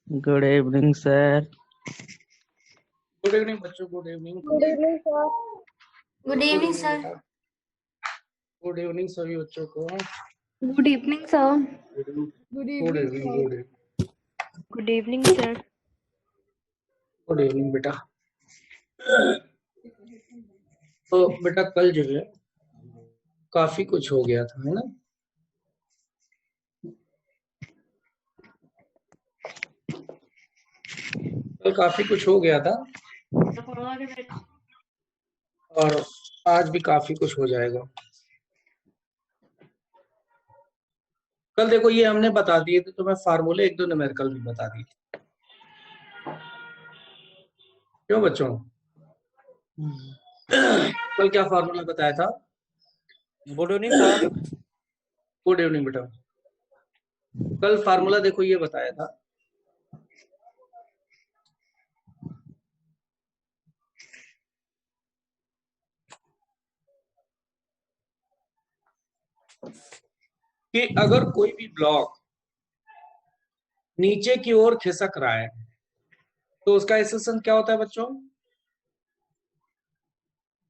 Good evening sir. Good evening बच्चों, good evening. Good evening sir. Good evening sir. बेटा, good evening सभी बच्चों को। Good evening sir. Good evening good evening sir. Good evening बेटा। तो बेटा कल जो है काफी कुछ हो गया था, है ना। कल काफी कुछ हो गया था और आज भी काफी कुछ हो जाएगा। कल देखो ये हमने बता दिए थे, तो मैं फार्मूले एक दो न्यूमेरिकल भी बता दिए थे। क्यों बच्चों? कल क्या फार्मूला बताया था? Good evening sir. Good evening बेटा। कल फार्मूला देखो ये बताया था, कि अगर कोई भी ब्लॉक नीचे की ओर खिसक रहा है तो उसका एक्सेशन क्या होता है बच्चों?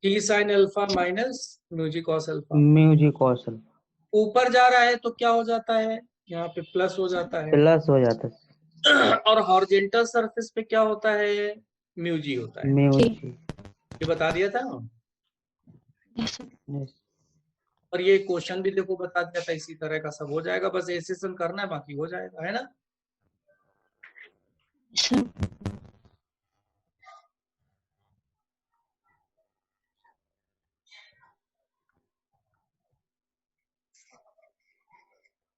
T sine alpha minus mu g cos alpha. Mu g cos alpha. ऊपर जा रहा है तो क्या हो जाता है? यहाँ पे प्लस हो जाता है। प्लस हो जाता है। और हॉरिजॉन्टल सरफेस पे क्या होता है? म्यू जी होता है। Mu G. ये बता दिया था। Yes. और ये क्वेश्चन भी देखो बता दिया था, इसी तरह का सब हो जाएगा, बस एक्सेशन करना है, बाकी हो जाएगा, है ना।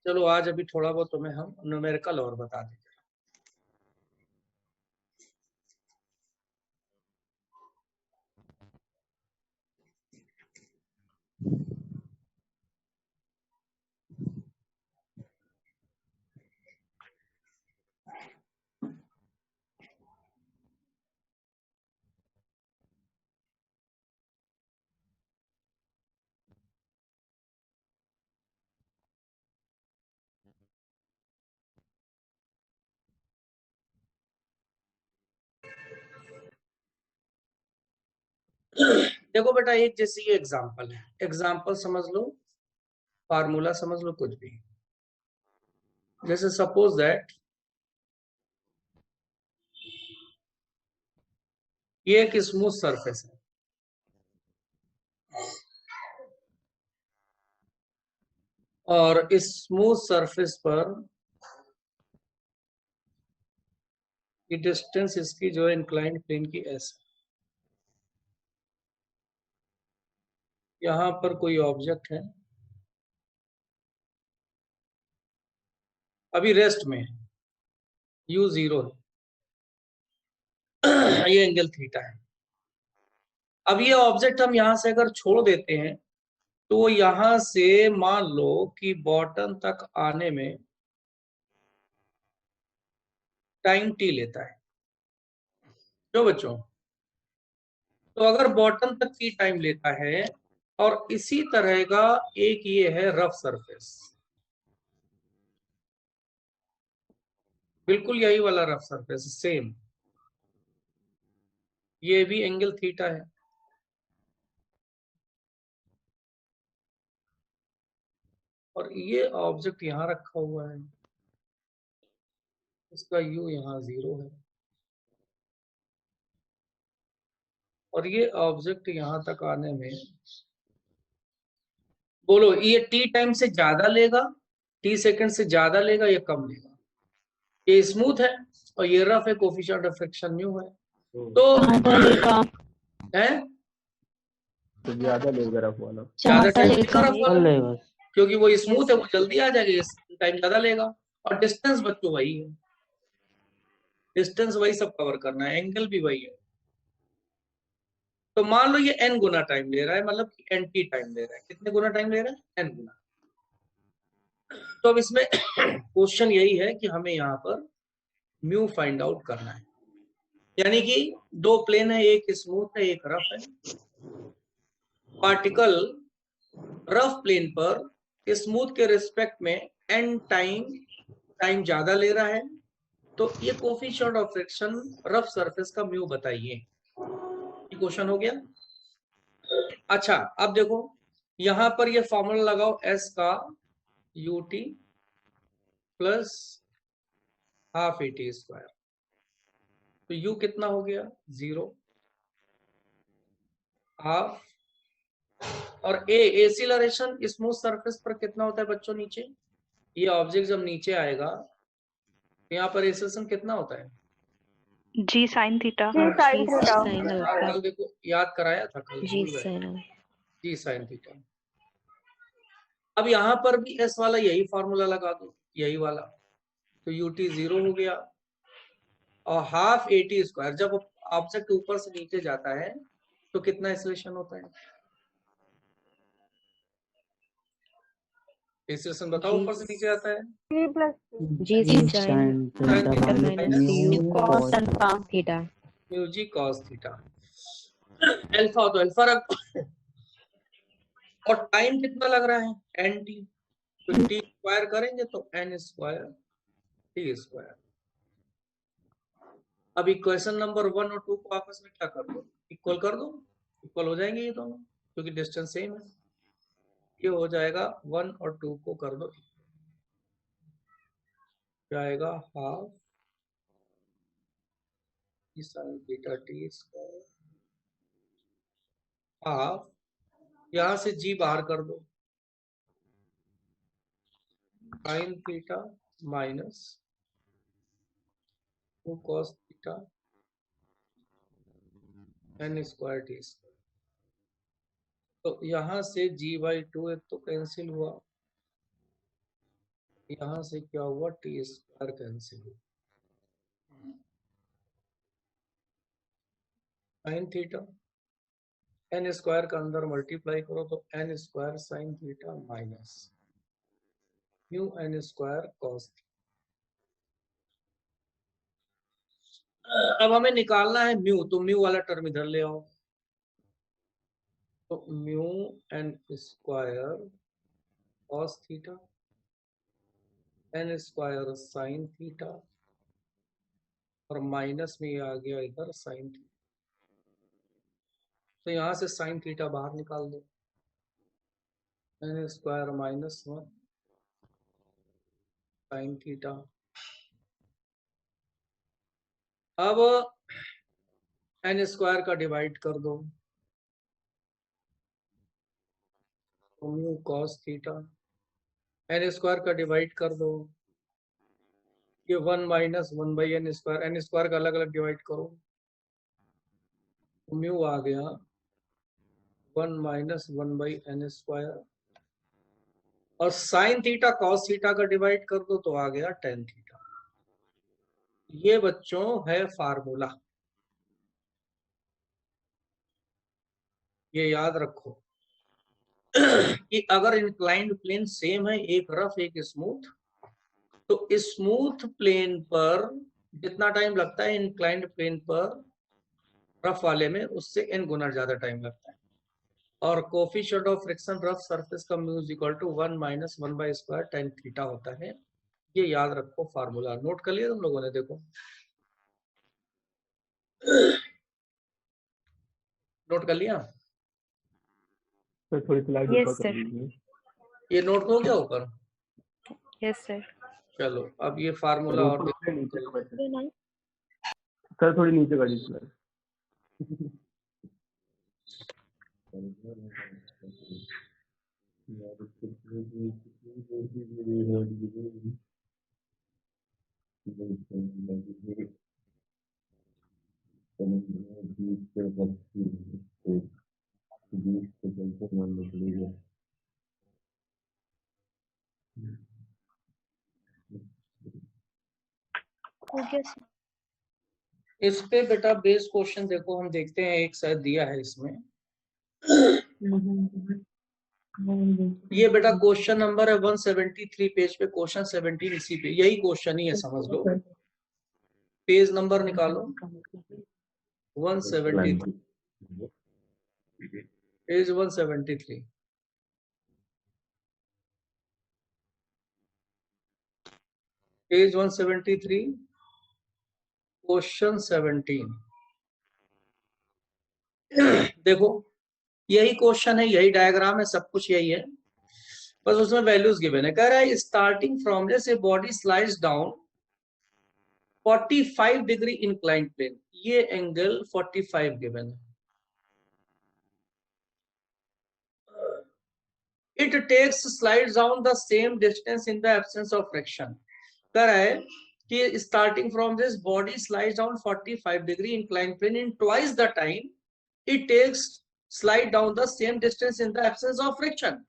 चलो आज अभी थोड़ा बहुत तुम्हें हम न्यूमेरिकल और बता देंगे। देखो बेटा, एक जैसे ये एग्जांपल है, एग्जांपल समझ लो, फार्मूला समझ लो, कुछ भी। जैसे सपोज दैट ये एक स्मूथ सरफेस है और इस स्मूथ सरफेस पर ये डिस्टेंस इसकी जो है इंक्लाइंड प्लेन की एस। यहां पर कोई ऑब्जेक्ट है, अभी रेस्ट में है, यू जीरो है, ये एंगल थीटा है। अब ये ऑब्जेक्ट हम यहां से अगर छोड़ देते हैं तो यहां से मान लो कि बॉटम तक आने में टाइम टी लेता है। क्यों बच्चों? तो अगर बॉटम तक की टाइम लेता है और इसी तरह का एक ये है रफ सरफेस, बिल्कुल यही वाला रफ सरफेस सेम, ये भी एंगल थीटा है। और ये ऑब्जेक्ट यहां रखा हुआ है, इसका यू यहां जीरो है और ये ऑब्जेक्ट यहां तक आने में, बोलो ये टी टाइम से ज्यादा लेगा, टी सेकंड से ज्यादा लेगा या कम लेगा? ये स्मूथ है और ये रफ है, कोफिशिएंट ऑफ फ्रिक्शन म्यू है, तो है ज्यादा लेगा रफ वाला। ज्यादा टाइम लेगा रफ वाला, लेगा। क्योंकि वो स्मूथ है, वो जल्दी आ जाएगा, ये टाइम ज्यादा लेगा। और डिस्टेंस बच्चों वही है, डिस्टेंस वही सब कवर करना है, एंगल भी वही है। तो मान लो ये n गुना टाइम ले रहा है, मतलब एन टी टाइम ले रहा है। कितने गुना टाइम ले रहा है? n गुना। तो अब इसमें क्वेश्चन यही है कि हमें यहाँ पर म्यू फाइंड आउट करना है। यानी कि दो प्लेन है, एक स्मूथ है एक रफ है। पार्टिकल रफ प्लेन पर स्मूथ के रिस्पेक्ट में n टाइम ज्यादा ले रहा है तो ये coefficient of friction rough surface का म्यू बताइए। ये क्वेश्चन हो गया। अच्छा अब देखो यहां पर ये फॉर्मूला लगाओ एस का UT plus half eighty square. तो यू कितना हो गया 0, हाफ, और ए एसिलरेशन स्मूथ सरफेस पर कितना होता है बच्चों नीचे? ये ऑब्जेक्ट जब नीचे आएगा तो यहाँ पर एसिलेशन कितना होता है? G sin theta. sin alpha. कल देखो याद कराया था कल, G भूल गए। sin alpha. जी साइन थीटा। अब यहाँ पर भी एस वाला यही फॉर्मूला लगा दो, यही वाला। तो यूटी 0 हो गया और हाफ एटी स्क्वायर। जब ऑब्जेक्ट ऊपर से नीचे जाता है तो कितना एक्सेलरेशन होता है? एक्सेलरेशन बताओ, ऊपर से नीचे जाता है G sin theta minus u cos theta. Mu g cos theta. Alpha तो अल्फा रख, और टाइम कितना लग रहा है एन टी, तो टी स्क्वायर करेंगे तो एन स्क्वायर टी स्क्वायर। अब इक्वेशन नंबर 1 और 2 को आपस में क्या कर दो, इक्वल कर दो, इक्वल हो जाएंगे ये दोनों क्योंकि डिस्टेंस सेम है। ये हो जाएगा 1 और 2 को कर दो, जाएगा half sine theta T square, half, यहां से जी बाहर कर दो, sine theta minus 2 cos theta N square T square. तो यहां से g/2 एक तो कैंसिल हुआ, यहां से क्या हुआ टी स्क्वायर कैंसिल हुआ, साइन थीटा एन स्क्वायर का अंदर मल्टीप्लाई करो तो N square sine theta minus mu N square cos. अब हमें निकालना है म्यू, तो म्यू वाला टर्म इधर ले आओ। तो mu N square cos theta N square sine theta, और माइनस में ये आ गया इधर साइन थीटा। तो यहां से साइन थीटा बाहर निकाल दो, N square minus 1 sine theta. अब एन स्क्वायर का डिवाइड कर दो, तो mu cos theta, N square का डिवाइड कर दो, ये 1 minus 1/n square, N square का अलग अलग डिवाइड करो, तो म्यू आ गया 1 माइनस 1/n स्क्वायर, और साइन थीटा कॉस थीटा का डिवाइड कर दो तो आ गया टेन थीटा। ये बच्चों है फार्मूला, ये याद रखो कि अगर इंक्लाइंड प्लेन सेम है, एक रफ एक स्मूथ, तो स्मूथ प्लेन पर जितना टाइम लगता है इंक्लाइंड प्लेन पर रफ वाले में उससे n गुना ज्यादा टाइम लगता है। और coefficient of friction rough surface का mu is equal to 1 minus 1/स्क्वायर टेन थीटा होता है। ये याद रखो फार्मूला, नोट कर लिया तुम लोगों ने? देखो नोट कर लिया? सर थोड़ी स्लाइड Yes, ऊपर कर sir. दीजिए। ये नोट हो गया ऊपर? Yes, sir. चलो अब ये फार्मूला सर और ऊपर से नीचे को वैसे। सर थोड़ी नीचे कर दीजिए। हो गया sir. इस पे बेटा बेस क्वेश्चन देखो, हम देखते हैं, एक शायद दिया है इसमें। ये बेटा क्वेश्चन नंबर है 173 पेज पे, क्वेश्चन 17 इसी पे, यही क्वेश्चन ही है समझ लो। पेज नंबर निकालो 173, पेज 173, पेज 173 क्वेश्चन 17 देखो यही क्वेश्चन है, यही डायग्राम है, सब कुछ यही है, बस उसमें वैल्यूज गिवन है। कह रहा है starting from this a body slides down 45 degree inclined plane, ये एंगल 45 गिवन है। It takes slides down the same distance in the absence of friction. कह रहा है कि starting from this body slides down 45 degree inclined plane in twice the time it takes slide down the same distance in the absence of friction.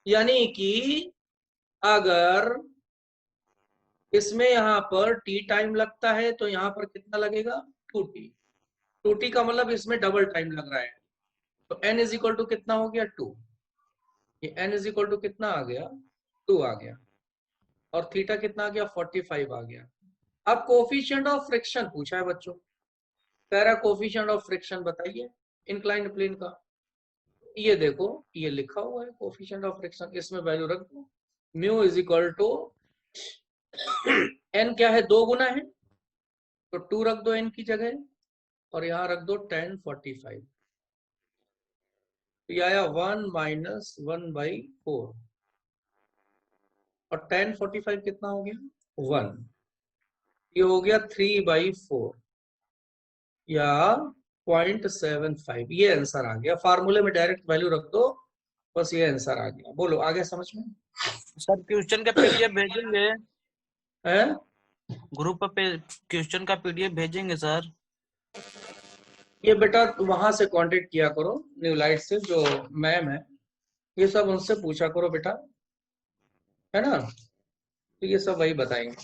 यानी कि अगर इसमें यहां पर टी टाइम लगता है तो यहां पर कितना लगेगा 2t। 2t का मतलब इसमें डबल टाइम लग रहा है, तो n इज इक्वल टू कितना हो गया 2। ये n इज इक्वल टू कितना आ गया 2 आ गया, और थीटा कितना आ गया 45 आ गया। अब कोफिशिएंट ऑफ फ्रिक्शन पूछा है बच्चों, कह रहा कोफिशिएंट ऑफ फ्रिक्शन बताइए इंक्लाइंड प्लेन का। ये देखो ये लिखा हुआ है कोफिशिएंट ऑफ फ्रिक्शन, इसमें वैल्यू रख दो। Mu is equal to n क्या है 2 गुना है, तो 2 रख दो n की जगह, और यहां रख दो tan 45, तो ये आया 1 माइनस 1/4, और tan 45 कितना हो गया 1, ये हो गया 3/4 या 0.75। ये आंसर आ गया, फार्मूले में डायरेक्ट वैल्यू रख दो, बस ये आंसर आ गया। बोलो आगे समझ में। सर क्वेश्चन का पीडीएफ भेजेंगे है ग्रुप पे, क्वेश्चन का पीडीएफ भेजेंगे सर। ये बेटा वहां से कांटेक्ट किया करो न्यू लाइट से, जो मैम है, ये सब उनसे पूछा करो बेटा, है ना, तो ये सब वही बताएंगे।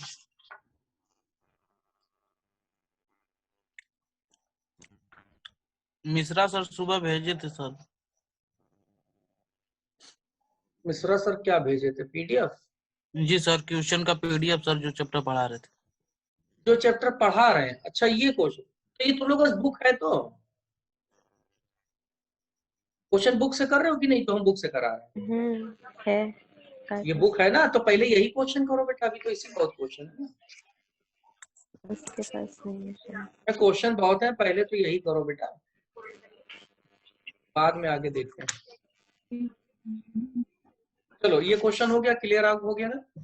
मिश्रा सर सुबह भेजे थे सर। मिश्रा सर क्या भेजे थे पीडीएफ? जी सर, क्वेश्चन का पीडीएफ सर, जो चैप्टर पढ़ा रहे थे। जो चैप्टर पढ़ा रहे हैं, अच्छा ये क्वेश्चन, तो ये तुम लोग बुक है तो क्वेश्चन बुक से कर रहे हो कि नहीं? तो हम बुक से करा रहे हैं। है ये बुक है ना, तो पहले यही क्वेश्चन करो बेटा, अभी तो इसी बहुत क्वेश्चन है ना, उसके पास नहीं है सर। क्वेश्चन बहुत है, पहले तो यही करो बेटा, बाद में आगे देखते हैं। चलो ये क्वेश्चन हो गया, क्लियर हो गया ना।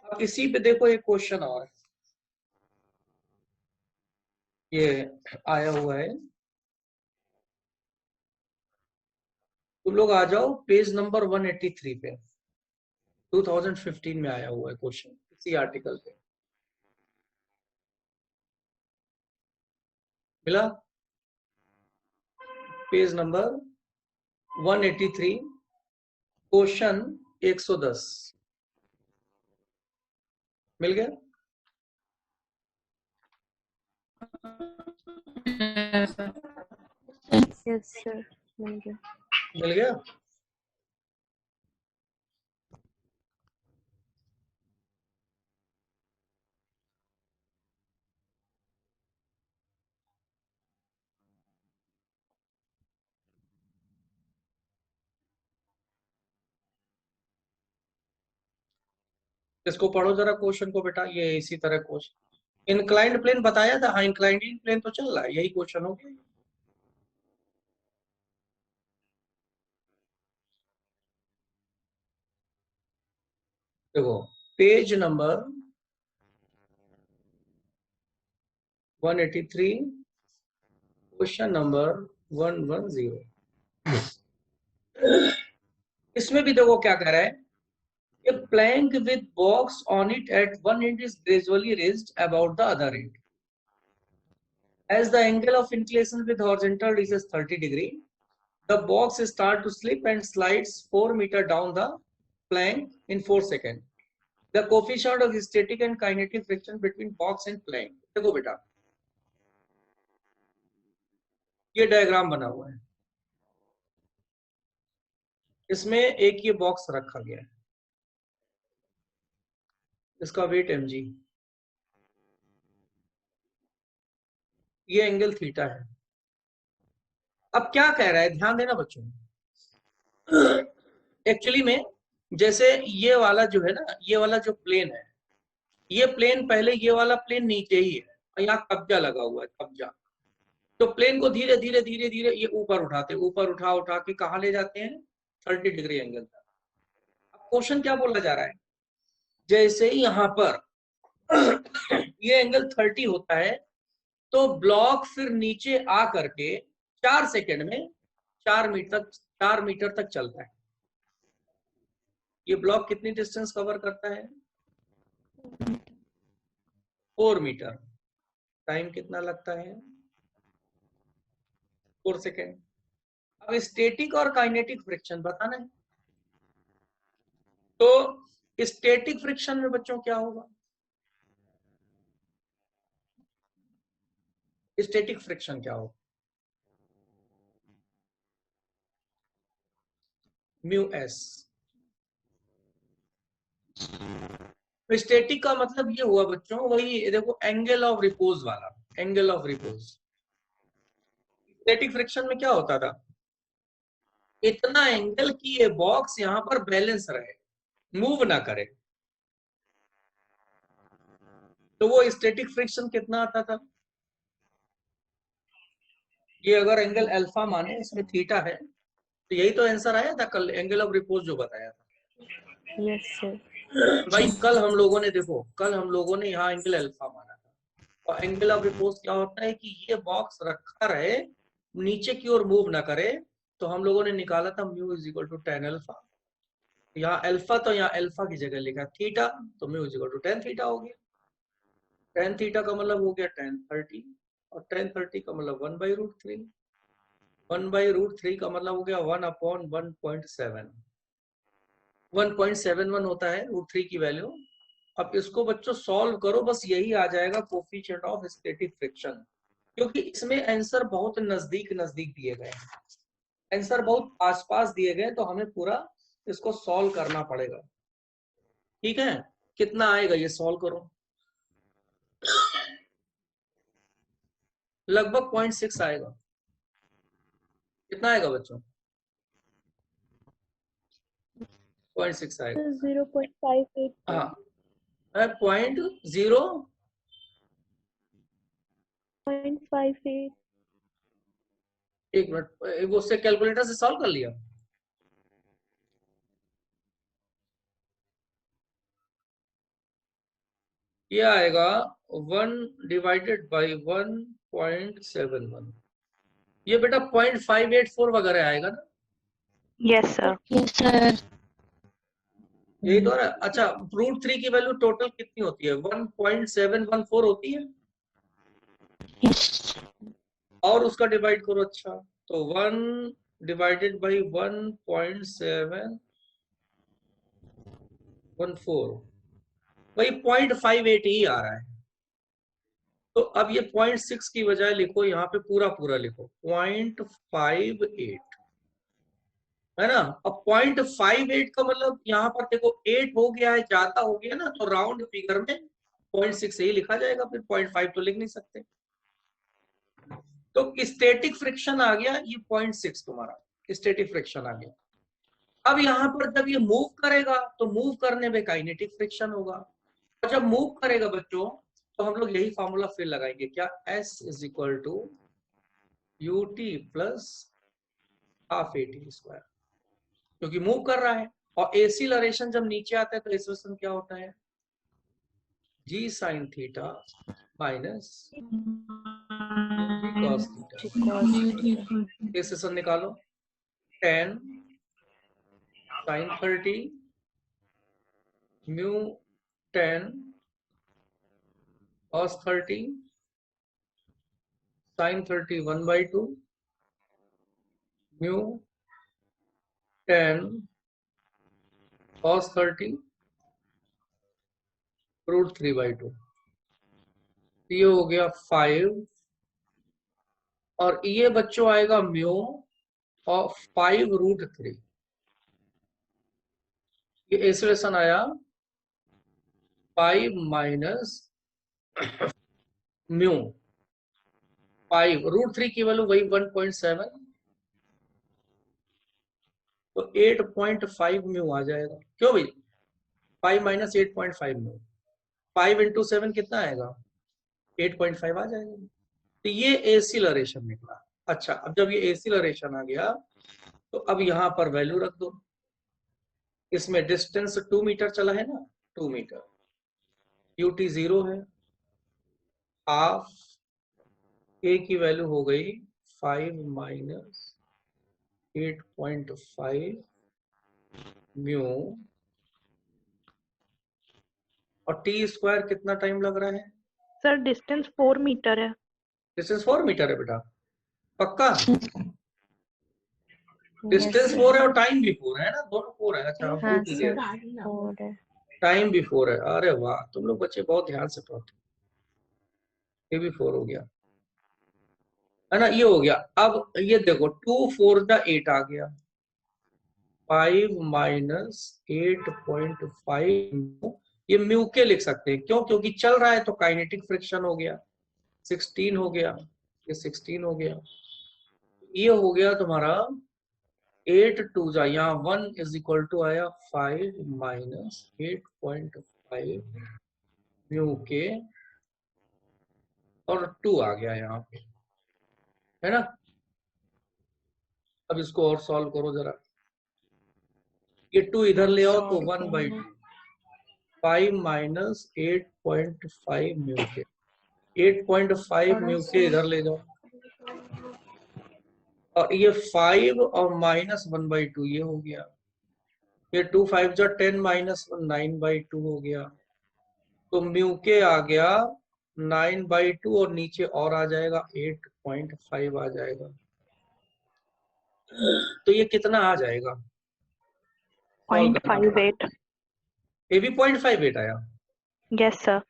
अब इसी पे देखो एक क्वेश्चन और ये आया हुआ है, तुम लोग आ जाओ पेज नंबर 183 पे, 2015 में आया हुआ है क्वेश्चन, इसी आर्टिकल पे मिला। पेज नंबर 183 क्वेश्चन 110 मिल गया। यस सर, मिल गया। मिल गया। इसको पढ़ो जरा क्वेश्चन को बेटा, ये इसी तरह क्वेश्चन इंक्लाइंड प्लेन बताया था। हाँ इंक्लाइंड प्लेन तो चल रहा है, यही क्वेश्चन हो गया। देखो पेज नंबर 183 क्वेश्चन नंबर 110। इसमें भी देखो क्या कह रहा है, a plank with box on it at one end is gradually raised about the other end. As the angle of inclination with horizontal reaches 30 degree, the box start to slip and slides 4 meters down the plank in 4 seconds. The coefficient of static and kinetic friction between box and plank. देखो बेटा ये diagram बना हुआ है, इसमें एक ये box रखा गया है, इसका वेट mg, ये एंगल थीटा है। अब क्या कह रहा है, ध्यान देना बच्चों, एक्चुअली में जैसे ये वाला जो है ना, ये वाला जो प्लेन है, ये प्लेन पहले ये वाला प्लेन नीचे ही है और यहाँ कब्जा लगा हुआ है, कब्जा। तो प्लेन को धीरे धीरे धीरे धीरे ये ऊपर उठाते, ऊपर उठा उठा के कहाँ ले जाते हैं, 30 डिग्री एंगल तक। अब क्वेश्चन क्या बोला जा रहा है, जैसे ही यहाँ पर ये एंगल 30 होता है तो ब्लॉक फिर नीचे आ करके 4 सेकंड में 4 मीटर तक चलता है। ये ब्लॉक कितनी डिस्टेंस कवर करता है, 4 मीटर। टाइम कितना लगता है, 4 सेकेंड। अब स्टैटिक और काइनेटिक फ्रिक्शन बताना है। तो स्टैटिक फ्रिक्शन में बच्चों क्या होगा, स्टैटिक फ्रिक्शन क्या होगा, म्यू एस। स्टैटिक का मतलब ये हुआ बच्चों, वही देखो एंगल ऑफ रिपोज वाला, angle of repose. Static friction में क्या होता था, इतना एंगल कि ये बॉक्स यहां पर बैलेंस रहे, मूव ना करे। तो वो स्टैटिक फ्रिक्शन कितना आता था, ये अगर एंगल अल्फा माने, इसमें थीटा है, तो यही तो आंसर आया था कल एंगल ऑफ रिपोज जो बताया था। Yes sir. भाई कल हम लोगों ने देखो, कल हम लोगों ने यहाँ एंगल अल्फा माना था, और एंगल ऑफ रिपोज क्या होता है कि ये बॉक्स रखा रहे, नीचे की ओर मूव ना करे। तो हम लोगों ने निकाला था mu is equal to tan alpha. यहाँ अल्फा तो यहाँ अल्फा की जगह लिखा थीटा, तो mu is equal to tan theta हो गया। tan थीटा का मतलब हो गया tan 30, और tan 30 का मतलब 1/√3, 1/√3 का मतलब हो गया 1/1.7, 1.71 होता है √3 की वैल्यू। अब इसको बच्चों सॉल्व करो, बस यही आ जाएगा कोफिशिएंट ऑफ स्टैटिक फ्रिक्शन, क्योंकि इसमें आंसर बहुत नजदीक नजदीक दिए गए हैं, आंसर बहुत आसपास दिए गए, तो हमें पूरा इसको सॉल्व करना पड़ेगा। ठीक है, कितना आएगा ये सॉल्व करो, लगभग 0.6 आएगा। कितना आएगा बच्चों, 0.6 आएगा। 0.58 हाँ 0.0 0.58। एक मिनट, वो उससे कैलकुलेटर से सॉल्व कर लिया। ये आएगा 1/1.71। ये बेटा 0.584 वगैरह आएगा ना, यस सर। Yes sir. यही तो है। अच्छा √3 की वैल्यू टोटल कितनी होती है, 1.714 होती है, यस। और उसका डिवाइड करो। अच्छा तो 1 डिवाइडेड बाई 1.714, वही 0.58 ही आ रहा है। तो अब ये 0.6 की बजाय लिखो यहाँ पे पूरा पूरा लिखो 0.58, है ना। अब 0.58 का मतलब यहाँ पर देखो 8 हो गया है, ज्यादा हो गया ना, तो राउंड फिगर में 0.6 ही लिखा जाएगा, फिर 0.5 तो लिख नहीं सकते। तो स्टैटिक फ्रिक्शन आ गया ये 0.6, तुम्हारा स्टैटिक फ्रिक्शन आ गया। अब यहाँ पर जब ये मूव करेगा तो मूव करने में काइनेटिक फ्रिक्शन होगा, और जब मूव करेगा बच्चों तो हम लोग यही फॉर्मूला फिर लगाएंगे, क्या, S is equal to ut plus half AT², क्योंकि मूव कर रहा है। और एक्सीलरेशन जब नीचे आता है तो एक्सेलरेशन क्या होता है, G sin theta minus G cos theta. Acceleration निकालो, tan sin 30 mu tan cos 30 sin 30 1/2 mu tan cos 30 √3/2। ये हो गया 5, और ये बच्चों आएगा म्यू और 5√3। ये एक्सेलरेशन आया 5 माइनस म्यू 5, √3 की वैल्यू वही 1.7, तो 8.5 म्यू आ जाएगा। क्यों भाई, 5 माइनस 8.5 म्यू। 5 × 7 कितना आएगा? 8.5 आ जाएगा। तो ये एक्सीलरेशन निकला। अच्छा, अब जब ये एक्सीलरेशन आ गया तो अब यहाँ पर वैल्यू रख दो। इसमें डिस्टेंस 2 मीटर चला है ना, 2 मीटर, ut 0 है, हाफ a की वैल्यू हो गई 5 - 8.5 म्यू, और टी स्क्वायर कितना टाइम लग रहा है? सर डिस्टेंस 4 मीटर है। डिस्टेंस 4 मीटर है बेटा, पक्का? डिस्टेंस 4 है और टाइम भी 4 है ना, दोनों 4 है। अच्छा, हम हाँ भूल गए, सर। टाइम भी 4 है। अरे वाह, तुम लोग बच्चे बहुत ध्यान से पढ़ते। ये भी 4 हो गया है ना, ये हो गया। अब ये देखो 2 4 × 8 आ गया, 5 - 8.5 ये म्यू के लिख सकते हैं। क्यों? क्योंकि चल रहा है तो काइनेटिक फ्रिक्शन हो गया, 16 हो गया, ये 16 हो गया। ये हो गया तुम्हारा 8 2 जा, यहाँ 1 = आया 5 - 8.5 म्यू के, और 2 आ गया यहाँ पे, है ना। अब इसको और सॉल्व करो जरा, ये 2 इधर ले आओ तो 1/2, 5 - 8.5 म्यू के, 8.5 म्यू के इधर ले जाओ, और ये 5 और -1/2 ये हो गया, ये 2 5 जा 10 - 1 9/2 हो गया। तो म्यू के आ गया 9/2 और नीचे और आ जाएगा 8.5 आ जाएगा। तो ये कितना आ जाएगा? 0.58। ये भी 0.58 आया। Yes sir.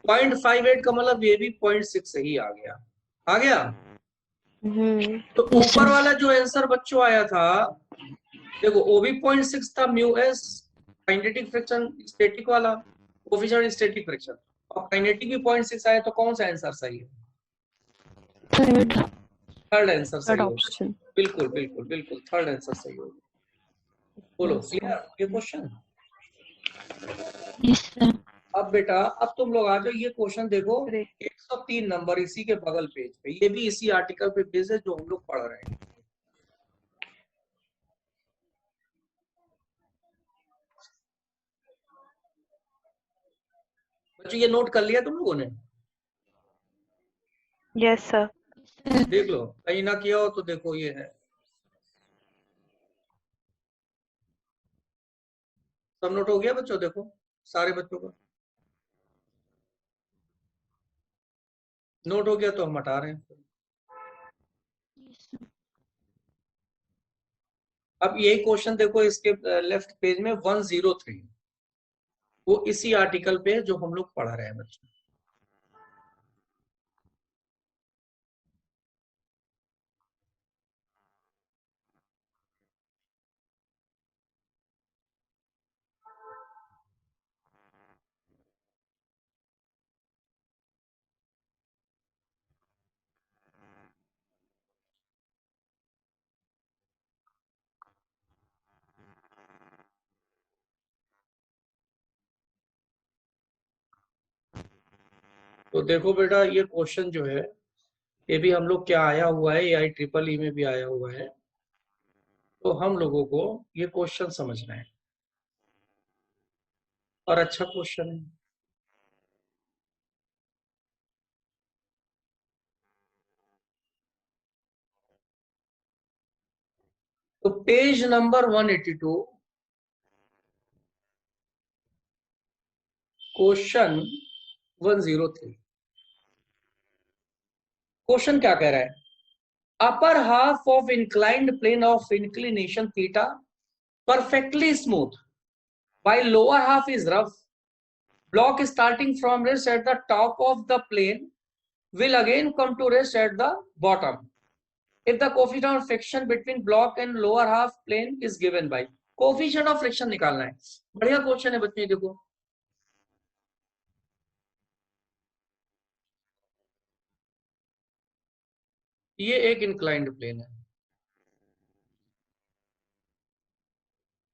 0.58 का मतलब ये भी 0.6 ही आ गया। आ गया? तो ऊपर वाला जो आंसर बच्चों आया था, देखो वो भी 0.6 था, mu S kinetic friction, static वाला कोफिशिएंट स्टैटिक फ्रिक्शन, और काइनेटिक भी 0.6 आया। तो कौन सा आंसर सही है? थर्ड आंसर सही होगा। बिल्कुल बिल्कुल बिल्कुल, थर्ड आंसर सही होगा। बोलो, क्लियर ये क्वेश्चन? अब बेटा, अब तुम लोग आ जाओ, ये क्वेश्चन देखो 103 नंबर, इसी के बगल पेज पे, ये भी इसी आर्टिकल पे बेस है जो हम लोग पढ़ रहे हैं। बच्चों ये नोट कर लिया तुम लोगों ने? Yes sir. देख लो, कहीं ना किया हो तो देखो, ये है, सब नोट हो गया बच्चों? देखो सारे बच्चों का नोट हो गया तो हम हटा रहे हैं। अब यही क्वेश्चन देखो, इसके लेफ्ट पेज में 103, वो इसी आर्टिकल पे जो हम लोग पढ़ रहे हैं बच्चों। तो देखो बेटा, ये क्वेश्चन जो है, ये भी हम लोग क्या आया हुआ है, AIEEE में भी आया हुआ है। तो हम लोगों को ये क्वेश्चन समझना है, और अच्छा क्वेश्चन है। तो पेज नंबर 182, क्वेश्चन 103। क्वेश्चन क्या कह रहा है? Upper half of inclined plane of inclination theta perfectly smooth, while lower half is rough. Block starting from rest at the top of the plane will again come to rest at the bottom if the coefficient of friction between block and lower half plane is given by। coefficient of friction निकालना है। बढ़िया question है बच्चे, देखो ये एक inclined plane है,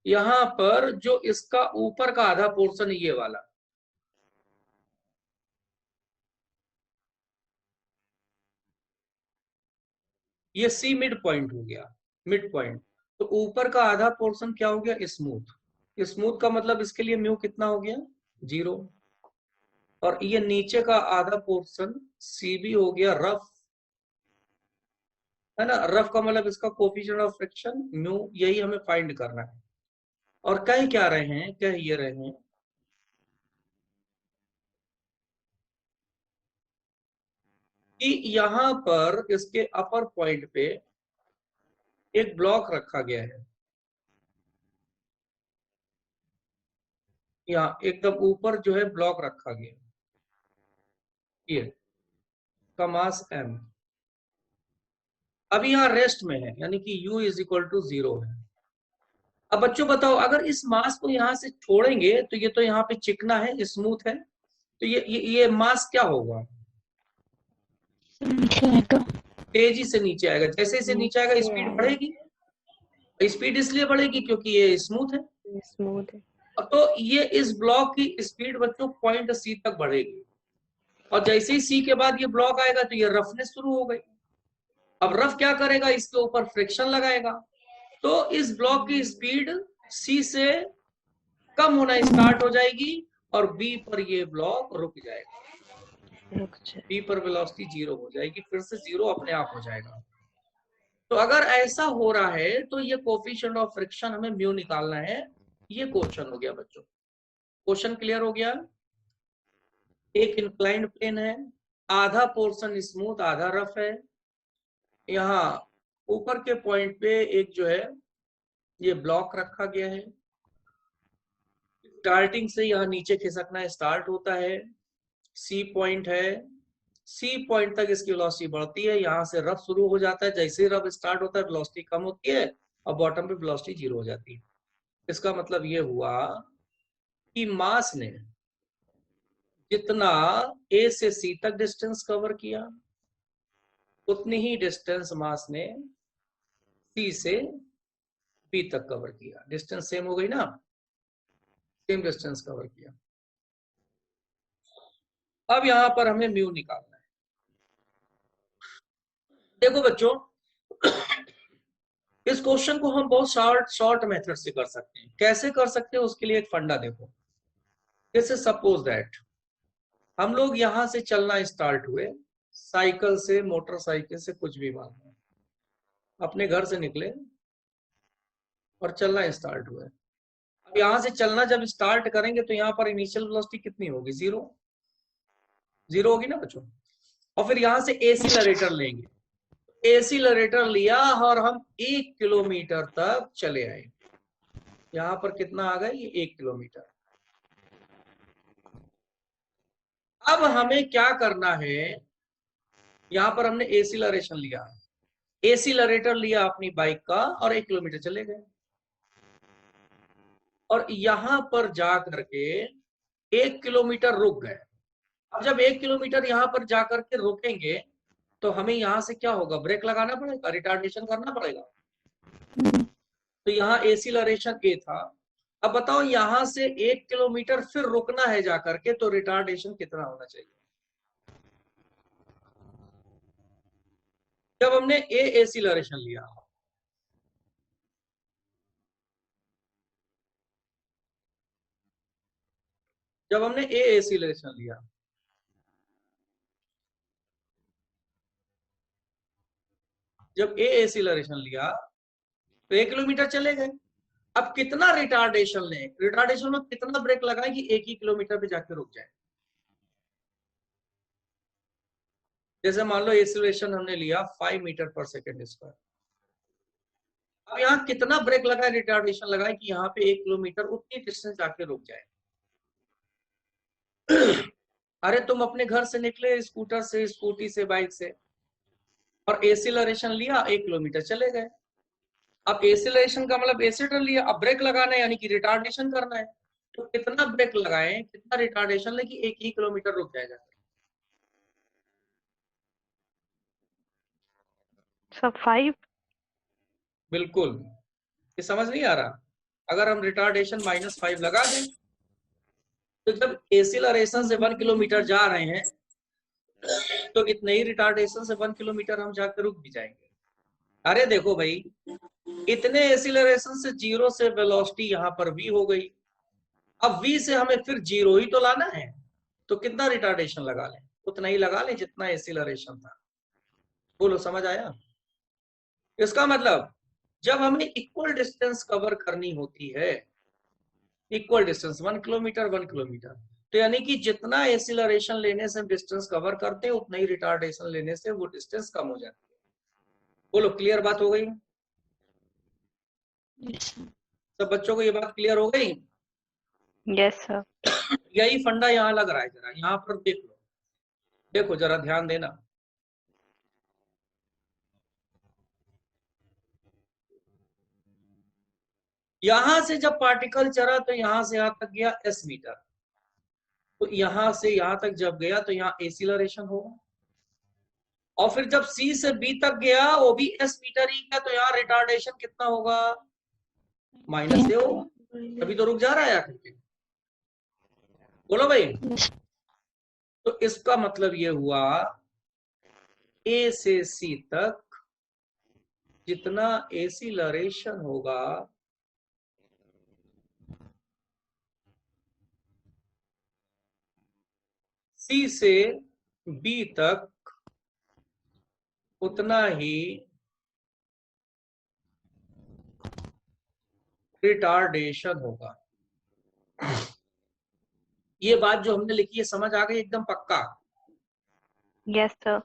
यहां पर जो इसका ऊपर का आधा पोर्शन ये वाला, ये सी मिड पॉइंट हो गया, मिड पॉइंट। तो ऊपर का आधा पोर्शन क्या हो गया, स्मूथ। स्मूथ का मतलब इसके लिए म्यू कितना हो गया, 0। और ये नीचे का आधा पोर्शन सी भी हो गया रफ, है ना। रफ का मतलब इसका कोफिशिएंट ऑफ फ्रिक्शन म्यू, यही हमें फाइंड करना है। और कह क्या रहे हैं, कह ये रहे हैं कि यहां पर इसके अपर पॉइंट पे एक ब्लॉक रखा गया है, यहाँ एकदम ऊपर जो है ब्लॉक रखा गया है, ये का मास m। अब यहाँ रेस्ट में है, यानी कि u इज इक्वल टू 0 है। अब बच्चों बताओ, अगर इस मास को यहाँ से छोड़ेंगे तो ये तो यहाँ पे चिकना है, स्मूथ है, तो ये मास क्या होगा, तेजी से नीचे आएगा। जैसे इसे नीचे आएगा स्पीड बढ़ेगी, स्पीड इसलिए बढ़ेगी क्योंकि ये स्मूथ है। स्मूथ है। तो ये इस ब्लॉक की स्पीड बच्चों पॉइंट सी तक बढ़ेगी, और जैसे ही सी के बाद ये ब्लॉक आएगा तो ये रफनेस शुरू हो गई। अब रफ क्या करेगा, इसके ऊपर फ्रिक्शन लगाएगा, तो इस ब्लॉक की स्पीड सी से कम होना स्टार्ट हो जाएगी और बी पर ये ब्लॉक रुक जाएगा, बी पर वेलोसिटी 0 हो जाएगी, फिर से 0 अपने आप हो जाएगा। तो अगर ऐसा हो रहा है तो ये कोफिशिएंट ऑफ फ्रिक्शन हमें म्यू निकालना है। ये क्वेश्चन हो गया बच्चों, क्वेश्चन क्लियर हो गया। एक इंक्लाइंड प्लेन है, आधा पोर्शन स्मूथ आधा रफ है, यहाँ ऊपर के पॉइंट पे एक जो है ये ब्लॉक रखा गया है, स्टार्टिंग से यहाँ नीचे खिसकना स्टार्ट होता है, सी पॉइंट है, सी पॉइंट तक इसकी वेलोसिटी बढ़ती है, यहाँ से रफ शुरू हो जाता है, जैसे ही रफ स्टार्ट होता है वेलोसिटी कम होती है और बॉटम पे वेलोसिटी 0 हो जाती है। इसका मतलब ये हुआ कि मास ने जितना ए से सी तक डिस्टेंस कवर किया, उतनी ही डिस्टेंस मास ने सी से बी तक कवर किया। डिस्टेंस सेम हो गई ना, सेम डिस्टेंस कवर किया। अब यहां पर हमें म्यू निकालना है। देखो बच्चों, इस क्वेश्चन को हम बहुत शॉर्ट मेथड से कर सकते हैं। कैसे कर सकते हैं, उसके लिए एक फंडा देखो। जैसे सपोज दैट हम लोग यहां से चलना स्टार्ट हुए, साइकिल से, मोटरसाइकिल से, कुछ भी मान लो, अपने घर से निकले और चलना स्टार्ट हुए। अब यहां से चलना जब स्टार्ट करेंगे तो यहाँ पर इनिशियल वेलोसिटी कितनी होगी, 0 होगी ना बच्चों। और फिर यहां से एसीलरेटर लेंगे, एसीलरेटर लिया और हम 1 किलोमीटर तक चले आए। यहां पर कितना आ गया, ये 1 किलोमीटर। अब हमें क्या करना है, यहां पर हमने एसीलरेशन लिया, एसीलरेटर लिया अपनी बाइक का और 1 किलोमीटर चले गए, और यहां पर जा करके 1 किलोमीटर रुक गए। अब जब 1 किलोमीटर यहां पर जाकर के रुकेंगे तो हमें यहां से क्या होगा, ब्रेक लगाना पड़ेगा, रिटार्डेशन करना पड़ेगा। तो यहाँ एसीलरेशन ए था। अब बताओ यहां से 1 किलोमीटर फिर रुकना है जाकर के, तो रिटार्डेशन कितना होना चाहिए। जब हमने एसीलरेशन लिया, जब हमने एसीलरेशन लिया, जब एसीलरेशन लिया तो 1 किलोमीटर चले गए। अब कितना रिटार्डेशन लें, रिटार्डेशन में कितना ब्रेक लगाए कि 1 ही किलोमीटर पे जाके रुक जाए। जैसे मान लो एसीलरेशन हमने लिया 5 मीटर पर सेकेंड स्क्वायर। अब यहाँ कितना ब्रेक लगाए, रिटार्डेशन लगाए कि यहाँ पे 1 किलोमीटर उतनी डिस्टेंस जाके रुक जाए। अरे तुम अपने घर से निकले स्कूटर से, स्कूटी से, बाइक से, और एसीलरेशन लिया, 1 किलोमीटर चले गए। अब एसीलरेशन का मतलब एसीटर लिया, अब ब्रेक लगाना है यानी कि रिटार्डेशन करना है। तो कितना ब्रेक लगाएं, कितना रिटार्डेशन ले कि 1 ही किलोमीटर रुक जाएगा। सब 5। बिल्कुल, ये समझ नहीं आ रहा। अगर हम रिटार्डेशन -5 लगा दें तो जब एसीलरेशन से 1 किलोमीटर जा रहे हैं तो इतने ही रिटार्डेशन से 1 किलोमीटर हम जाकर रुक भी जाएंगे। अरे देखो भाई, इतने एसिलरेशन से जीरो से वेलोसिटी यहां पर v हो गई। अब v से हमें फिर जीरो ही तो लाना है, तो कितना रिटार्डेशन लगा लें? उतना ही लगा लें जितना एसिलरेशन था। बोलो समझ आया? इसका मतलब जब हमें इक्वल डिस्टेंस कवर करनी होती है, इक्वल डिस्टेंस 1 किलोमीटर 1 किलोमीटर, तो यानी कि जितना एसिलरेशन लेने से हम डिस्टेंस कवर करते हैं उतना ही रिटार्डेशन लेने से वो डिस्टेंस कम हो जाती है। बोलो क्लियर बात हो गई? सब बच्चों को ये बात क्लियर हो गई? Yes sir. यही फंडा यहाँ लग रहा है, जरा यहाँ पर देख लो, देखो जरा ध्यान देना। यहां से जब पार्टिकल चला तो यहां से यहां तक गया s मीटर, तो यहां से यहां तक जब गया तो यहाँ एसिलरेशन होगा। और फिर जब c से b तक गया वो भी s मीटर ही गया, तो यहाँ रिटार्डेशन कितना होगा? माइनस से होगा, तभी तो रुक जा रहा है आखिर के। बोलो भाई। तो इसका मतलब ये हुआ a से c तक जितना एसिलरेशन होगा C से B तक उतना ही रिटार्डेशन होगा। ये बात जो हमने लिखी है समझ आ गई एकदम पक्का? Yes sir.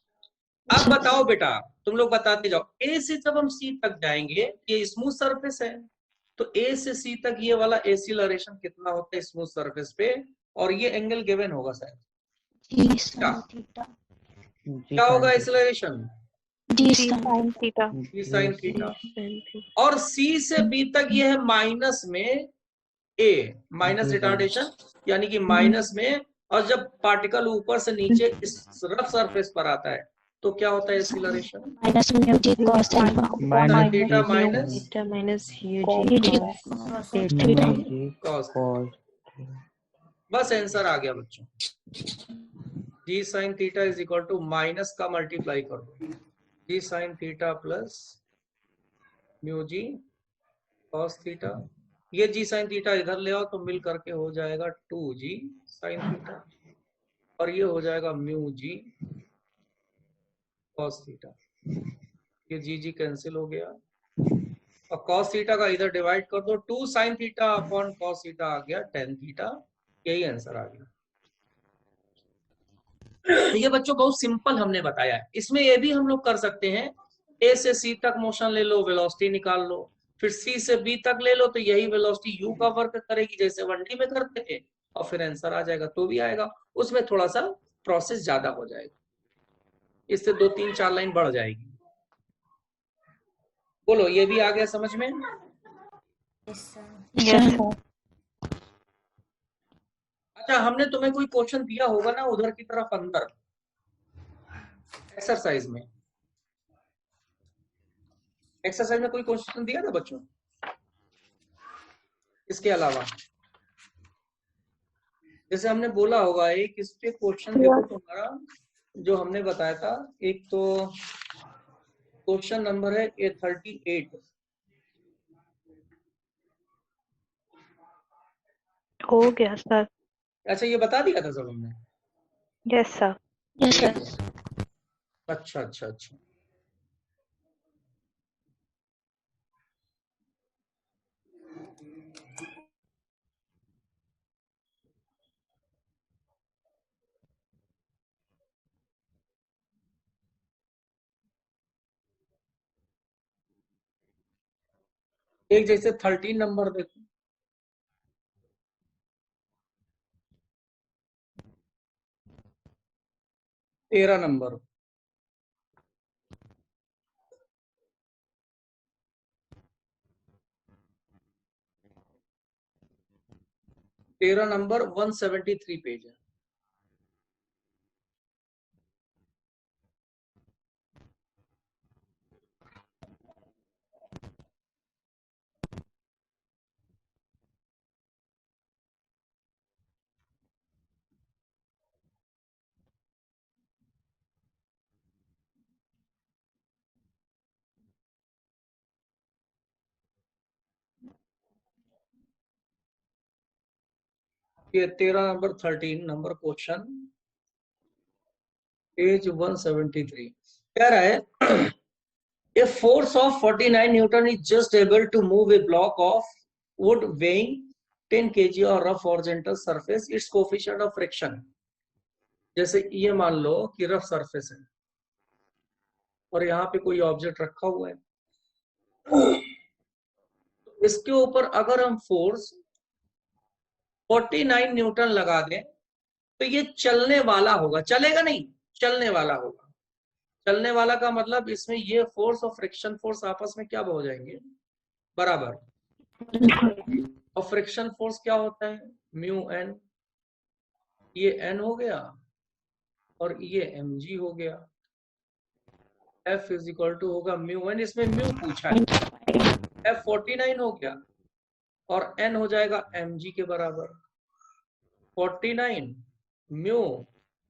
अब बताओ बेटा, तुम लोग बताते जाओ। A से जब हम C तक जाएंगे, ये स्मूथ सरफेस है, तो A से C तक ये वाला एसिलरेशन कितना होता है स्मूथ सरफेस पे? और ये एंगल गिवन होगा शायद। क्या होगा एसिलरेशन? जी साइन थीटा। जी साइन थीटा। और C से B तक ये है माइनस में A, माइनस रिटार्डेशन, यानी कि माइनस में। और जब पार्टिकल ऊपर से नीचे इस रफ सरफेस पर आता है तो क्या होता है acceleration? Minus mu g cos alpha sine theta minus theta minus u g cos. cos बस आंसर आ गया बच्चों। G sine theta is equal to minus का मल्टीप्लाई कर दो, g sine theta plus mu g cos theta. ये g sine theta इधर ले आओ तो मिल करके हो जाएगा 2g साइन थीटा, और ये हो जाएगा म्यू जी कॉस थीटा। ये जी कैंसिल हो गया, और कॉस थीटा का इधर डिवाइड कर दो, 2 sine theta upon cos theta आ गया tan थीटा। यही आंसर आ गया। ये बच्चों बहुत सिंपल हमने बताया है। इसमें ये भी हम लोग कर सकते हैं, ए से सी तक मोशन ले लो, वेलोसिटी निकाल लो, फिर सी से बी तक ले लो तो यही वेलोसिटी यू का वर्क करेगी जैसे 1D में करते थे, और फिर आंसर आ जाएगा। तो भी आएगा, उसमें थोड़ा सा प्रोसेस ज्यादा हो जाएगा, इससे 2 3 4 लाइन बढ़ जाएगी। बोलो ये भी आ गया समझ में? Yes sir. अच्छा, हमने तुम्हें कोई क्वेश्चन दिया होगा ना उधर की तरफ अंदर एक्सरसाइज में, एक्सरसाइज में कोई क्वेश्चन दिया था बच्चों इसके अलावा? जैसे हमने बोला होगा एक इस पे क्वेश्चन देखो तुम्हारा जो हमने बताया था, एक तो क्वेश्चन नंबर है A38। हो गया सर। अच्छा, ये बता दिया था सब हमने? Yes sir. यस सर अच्छा अच्छा अच्छा। एक जैसे 13 नंबर देखो, 13 नंबर, तेरह नंबर 173 पेज है। ये 13 नंबर 13 नंबर क्वेश्चन, पेज 173 कह रहा है A force of 49 Newton is just able to move a block of wood weighing 10 kg or rough horizontal surface. Its coefficient of friction. जैसे ये मान लो कि रफ सरफेस है और यहाँ पे कोई ऑब्जेक्ट रखा हुआ है, इसके ऊपर अगर हम फोर्स 49 न्यूटन लगा दें तो ये चलने वाला होगा, चलेगा नहीं, चलने वाला होगा। चलने वाला का मतलब इसमें ये फोर्स और फ्रिक्शन फोर्स आपस में क्या हो जाएंगे, बराबर। और फ्रिक्शन फोर्स क्या होता है, म्यू एन, ये एन हो गया और ये एम जी हो गया। F इज इक्वल टू होगा म्यू एन, इसमें म्यू पूछा है, F 49 हो गया और एन हो जाएगा एम जी के बराबर। 49 म्यू,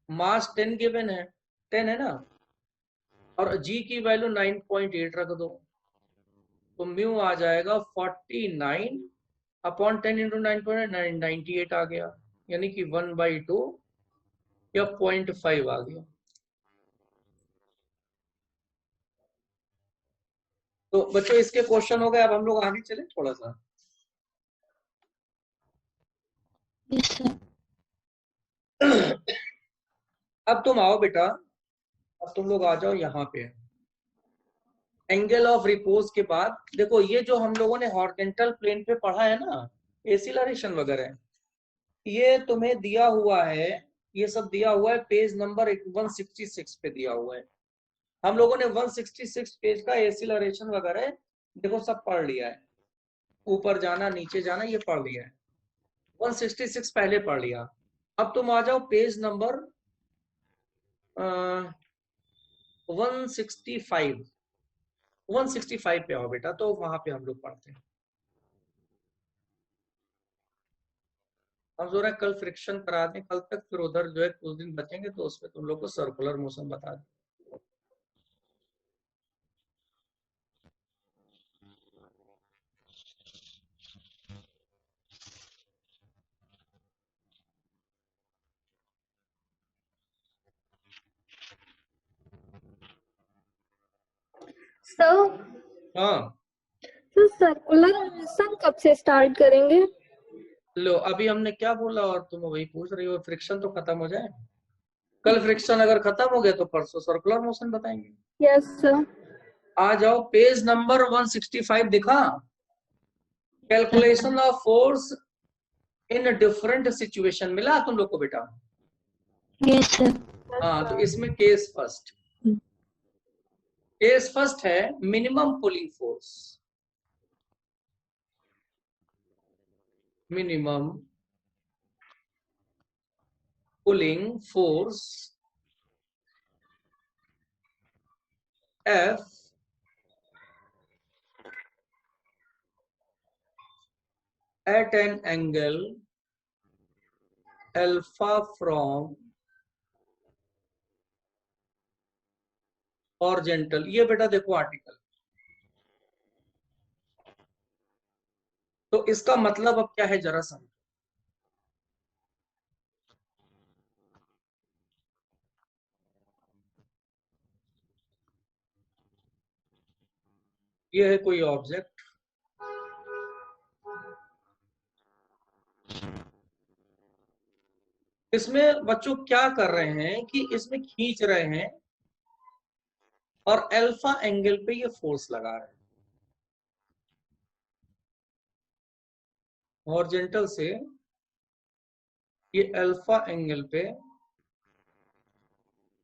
मास 10 गिवन है, 10 है ना, और जी की वैल्यू 9.8 रख दो तो म्यू आ जाएगा 49 अपॉन 10 इंटू 9.8, 98 आ गया, यानी कि 1/2 या 0.5 आ गया। तो बच्चों इसके क्वेश्चन हो गए। अब हम लोग आगे चले थोड़ा सा। Yes, sir. अब तुम आओ बेटा, अब तुम लोग आ जाओ यहाँ पे। एंगल ऑफ रिपोज के बाद देखो, ये जो हम लोगों ने हॉरिजॉन्टल प्लेन पे पढ़ा है ना, एक्सीलरेशन वगैरह, ये तुम्हें दिया हुआ है, ये सब दिया हुआ है पेज नंबर 166 पे दिया हुआ है। हम लोगों ने 166 पेज का एक्सीलरेशन वगैरह देखो सब पढ़ लिया है, ऊपर जाना नीचे जाना ये पढ़ लिया है, 166 पहले पढ़ लिया। अब तुम आ जाओ पेज नंबर 165 पे आओ बेटा, तो वहां पे हम लोग पढ़ते हैं। हम जो है कल फ्रिक्शन करा दें कल तक, फिर उधर जो है कुछ दिन बचेंगे तो उसमें तुम लोग को सर्कुलर मोशन बता दें। सर हाँ तो सर्कुलर मोशन कब से स्टार्ट करेंगे? लो, अभी हमने क्या बोला और तुम वही पूछ रही हो, फ्रिक्शन तो खत्म हो जाए। कल फ्रिक्शन अगर खत्म हो गया तो परसों सर्कुलर मोशन बताएंगे। Yes sir. आ जाओ पेज नंबर 165 दिखा, calculation of force in different situation मिला तुम लोग को बेटा? Yes, sir. हाँ, तो इसमें केस फर्स्ट है minimum pulling force. Minimum pulling force F at an angle alpha from horizontal। ये बेटा देखो आर्टिकल, तो इसका मतलब अब क्या है जरा समझो। ये है कोई ऑब्जेक्ट, इसमें बच्चों क्या कर रहे हैं कि इसमें खींच रहे हैं और अल्फा एंगल पे ये फोर्स लगा रहे हैं, हॉरिजॉन्टल से ये अल्फा एंगल पे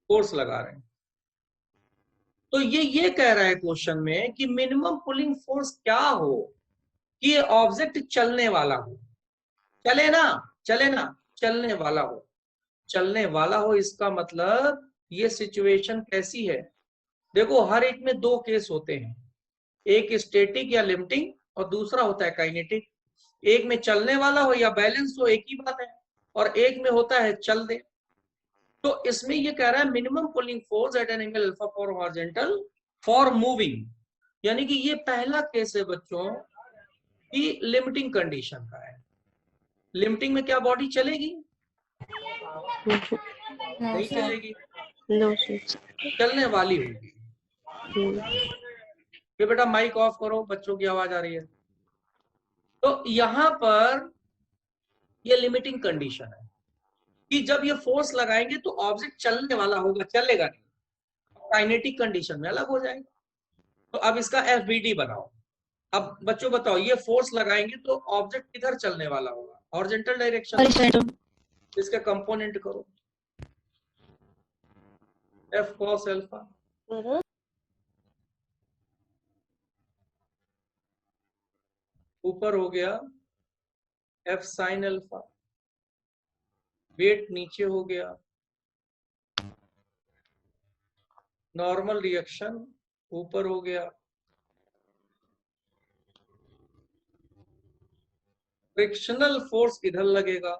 फोर्स लगा रहे हैं। तो ये कह रहा है क्वेश्चन में कि मिनिमम पुलिंग फोर्स क्या हो कि ये ऑब्जेक्ट चलने वाला हो, चले ना चलने वाला हो, चलने वाला हो। इसका मतलब ये सिचुएशन कैसी है, देखो हर एक में दो केस होते हैं, एक स्टैटिक या लिमिटिंग और दूसरा होता है काइनेटिक। एक में चलने वाला हो या बैलेंस हो, एक ही बात है, और एक में होता है चल दे। तो इसमें ये कह रहा है minimum pulling force at an angle alpha for horizontal for moving, यानी कि ये पहला केस है बच्चों कि लिमिटिंग कंडीशन का है। लिमिटिंग में क्या बॉडी चलेगी? नहीं चलेगी, चलने वाली होगी। ये बेटा माइक ऑफ करो, बच्चों की आवाज आ रही है। तो यहां पर ये लिमिटिंग कंडीशन है कि जब ये फोर्स लगाएंगे तो ऑब्जेक्ट चलने वाला होगा, चलेगा नहीं। काइनेटिक कंडीशन में अलग हो जाएगा। तो अब इसका एफबीडी बनाओ। अब बच्चों बताओ, ये फोर्स लगाएंगे तो ऑब्जेक्ट किधर चलने वाला होगा? Horizontal direction. इसके कंपोनेंट करो, एफ कॉस अल्फा ऊपर हो गया एफ साइन अल्फा, वेट नीचे हो गया, नॉर्मल रिएक्शन ऊपर हो गया, फ्रिक्शनल फोर्स इधर लगेगा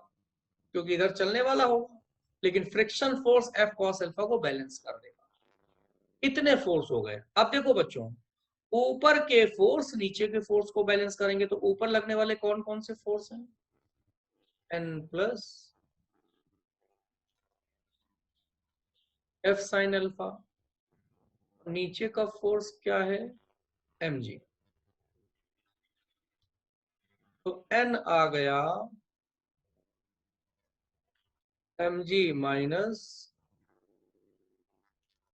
क्योंकि इधर चलने वाला होगा, लेकिन friction force F cos alpha को बैलेंस कर देगा। इतने फोर्स हो गए। अब देखो बच्चों, ऊपर के फोर्स नीचे के फोर्स को बैलेंस करेंगे तो ऊपर लगने वाले कौन कौन से फोर्स हैं? N plus F sine alpha. नीचे का फोर्स क्या है? M G. तो एन आ गया M G minus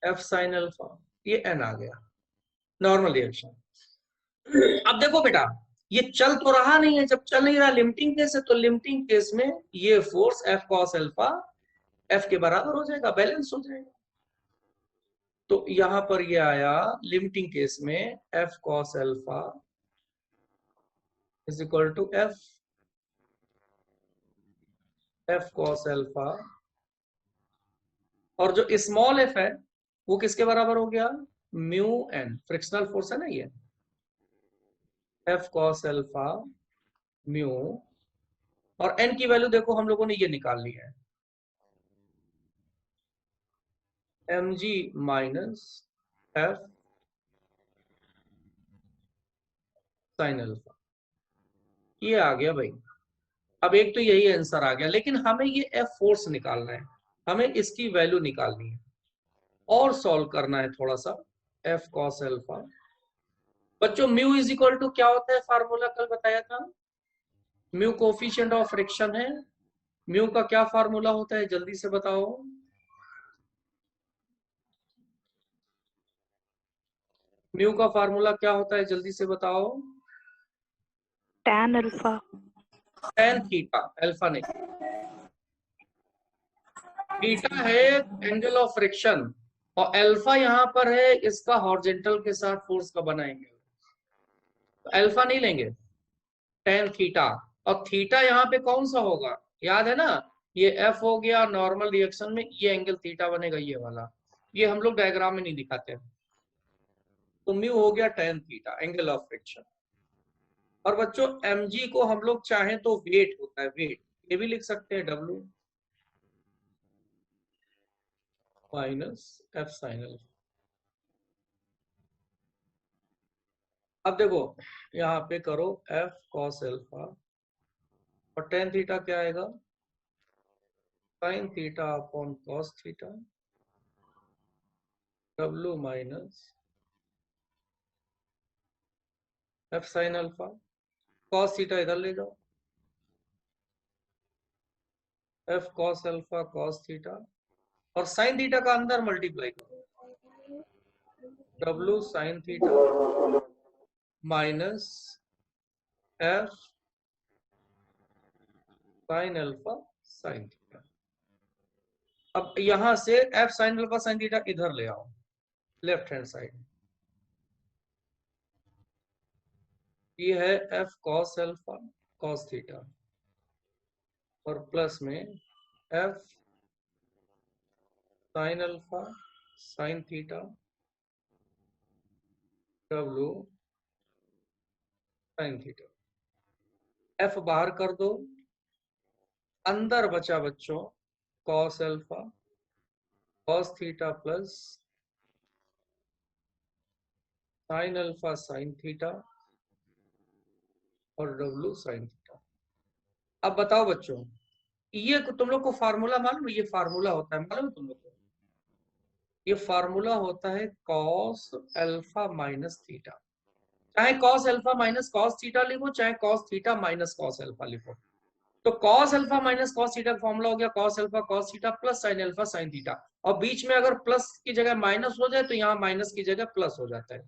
F sine alpha, ये एन आ गया नॉर्मल रिएक्शन। अब देखो बेटा, ये चल तो रहा नहीं है। जब चल नहीं रहा, लिमिटिंग केस है, तो लिमिटिंग केस में ये force F cos alpha F के बराबर हो जाएगा, बैलेंस हो जाएगा। तो यहां पर ये आया लिमिटिंग केस में F cos alpha is equal to F cos alpha, और जो स्मॉल एफ है वो किसके बराबर हो गया? म्यू एन, फ्रिक्शनल फोर्स है ना ये, एफ कॉस अल्फा म्यू, और एन की वैल्यू देखो हम लोगों ने ये निकाल ली है, M G minus F sine alpha. ये आ गया भाई। अब एक तो यही आंसर आ गया, लेकिन हमें ये एफ फोर्स निकालना है, हमें इसकी वैल्यू निकालनी है और सॉल्व करना है थोड़ा सा। एफ कॉस अल्फा, बच्चों म्यू इज इक्वल टू क्या होता है? फार्मूला कल बताया था, म्यू कोफिशिएंट ऑफ फ्रिक्शन है। म्यू का क्या फार्मूला होता है, जल्दी से बताओ। म्यू का फार्मूला क्या होता है, जल्दी से बताओ। tan alpha. tan theta, alpha नहीं, थीटा है एंगल ऑफ फ्रिक्शन, और अल्फा यहां पर है इसका हॉरिजॉन्टल के साथ फोर्स का बना एंगल। तो अल्फा नहीं लेंगे, tan थीटा, और थीटा यहाँ पे कौन सा होगा? याद है ना, ये एफ हो गया, नॉर्मल रिएक्शन में ये एंगल थीटा बनेगा, ये वाला। ये हम लोग डायग्राम में नहीं दिखाते। तो म्यू हो गया tan theta, angle of friction. और बच्चों mg को हम लोग चाहें तो वेट होता है, वेट, ये भी लिख सकते हैं W minus F sine alpha. अब देखो यहाँ पे करो एफ कॉस अल्फा, और tan थीटा क्या आएगा? Sign theta upon cos theta, W minus F sine alpha. Cos theta इधर ले जाओ, F cos alpha cos theta, और साइन थीटा का अंदर मल्टीप्लाई करो, W sign theta minus F sine alpha sine theta. अब यहां से F sine alpha sine theta इधर ले आओ, लेफ्ट हैंड साइड। ये है F cos alpha cos theta, और प्लस में F sine alpha sine theta W sine theta. F बाहर कर दो, अंदर बचा बच्चों cos alpha cos theta plus sine alpha sine theta और W साइन थीटा। अब बताओ बच्चों, ये तुम लोग को फार्मूला मालूम है? ये फार्मूला होता है, मालूम है तुम लोग को? ये फार्मूला होता है कॉस अल्फा माइनस थीटा। चाहे cos alpha minus cos theta लिखो, चाहे cos theta minus cos alpha लिखो। तो cos alpha minus cos theta का फॉर्मूला हो गया cos alpha cos theta plus sine alpha sine theta. और बीच में अगर प्लस की जगह माइनस हो जाए तो यहाँ माइनस की जगह प्लस हो जाता है।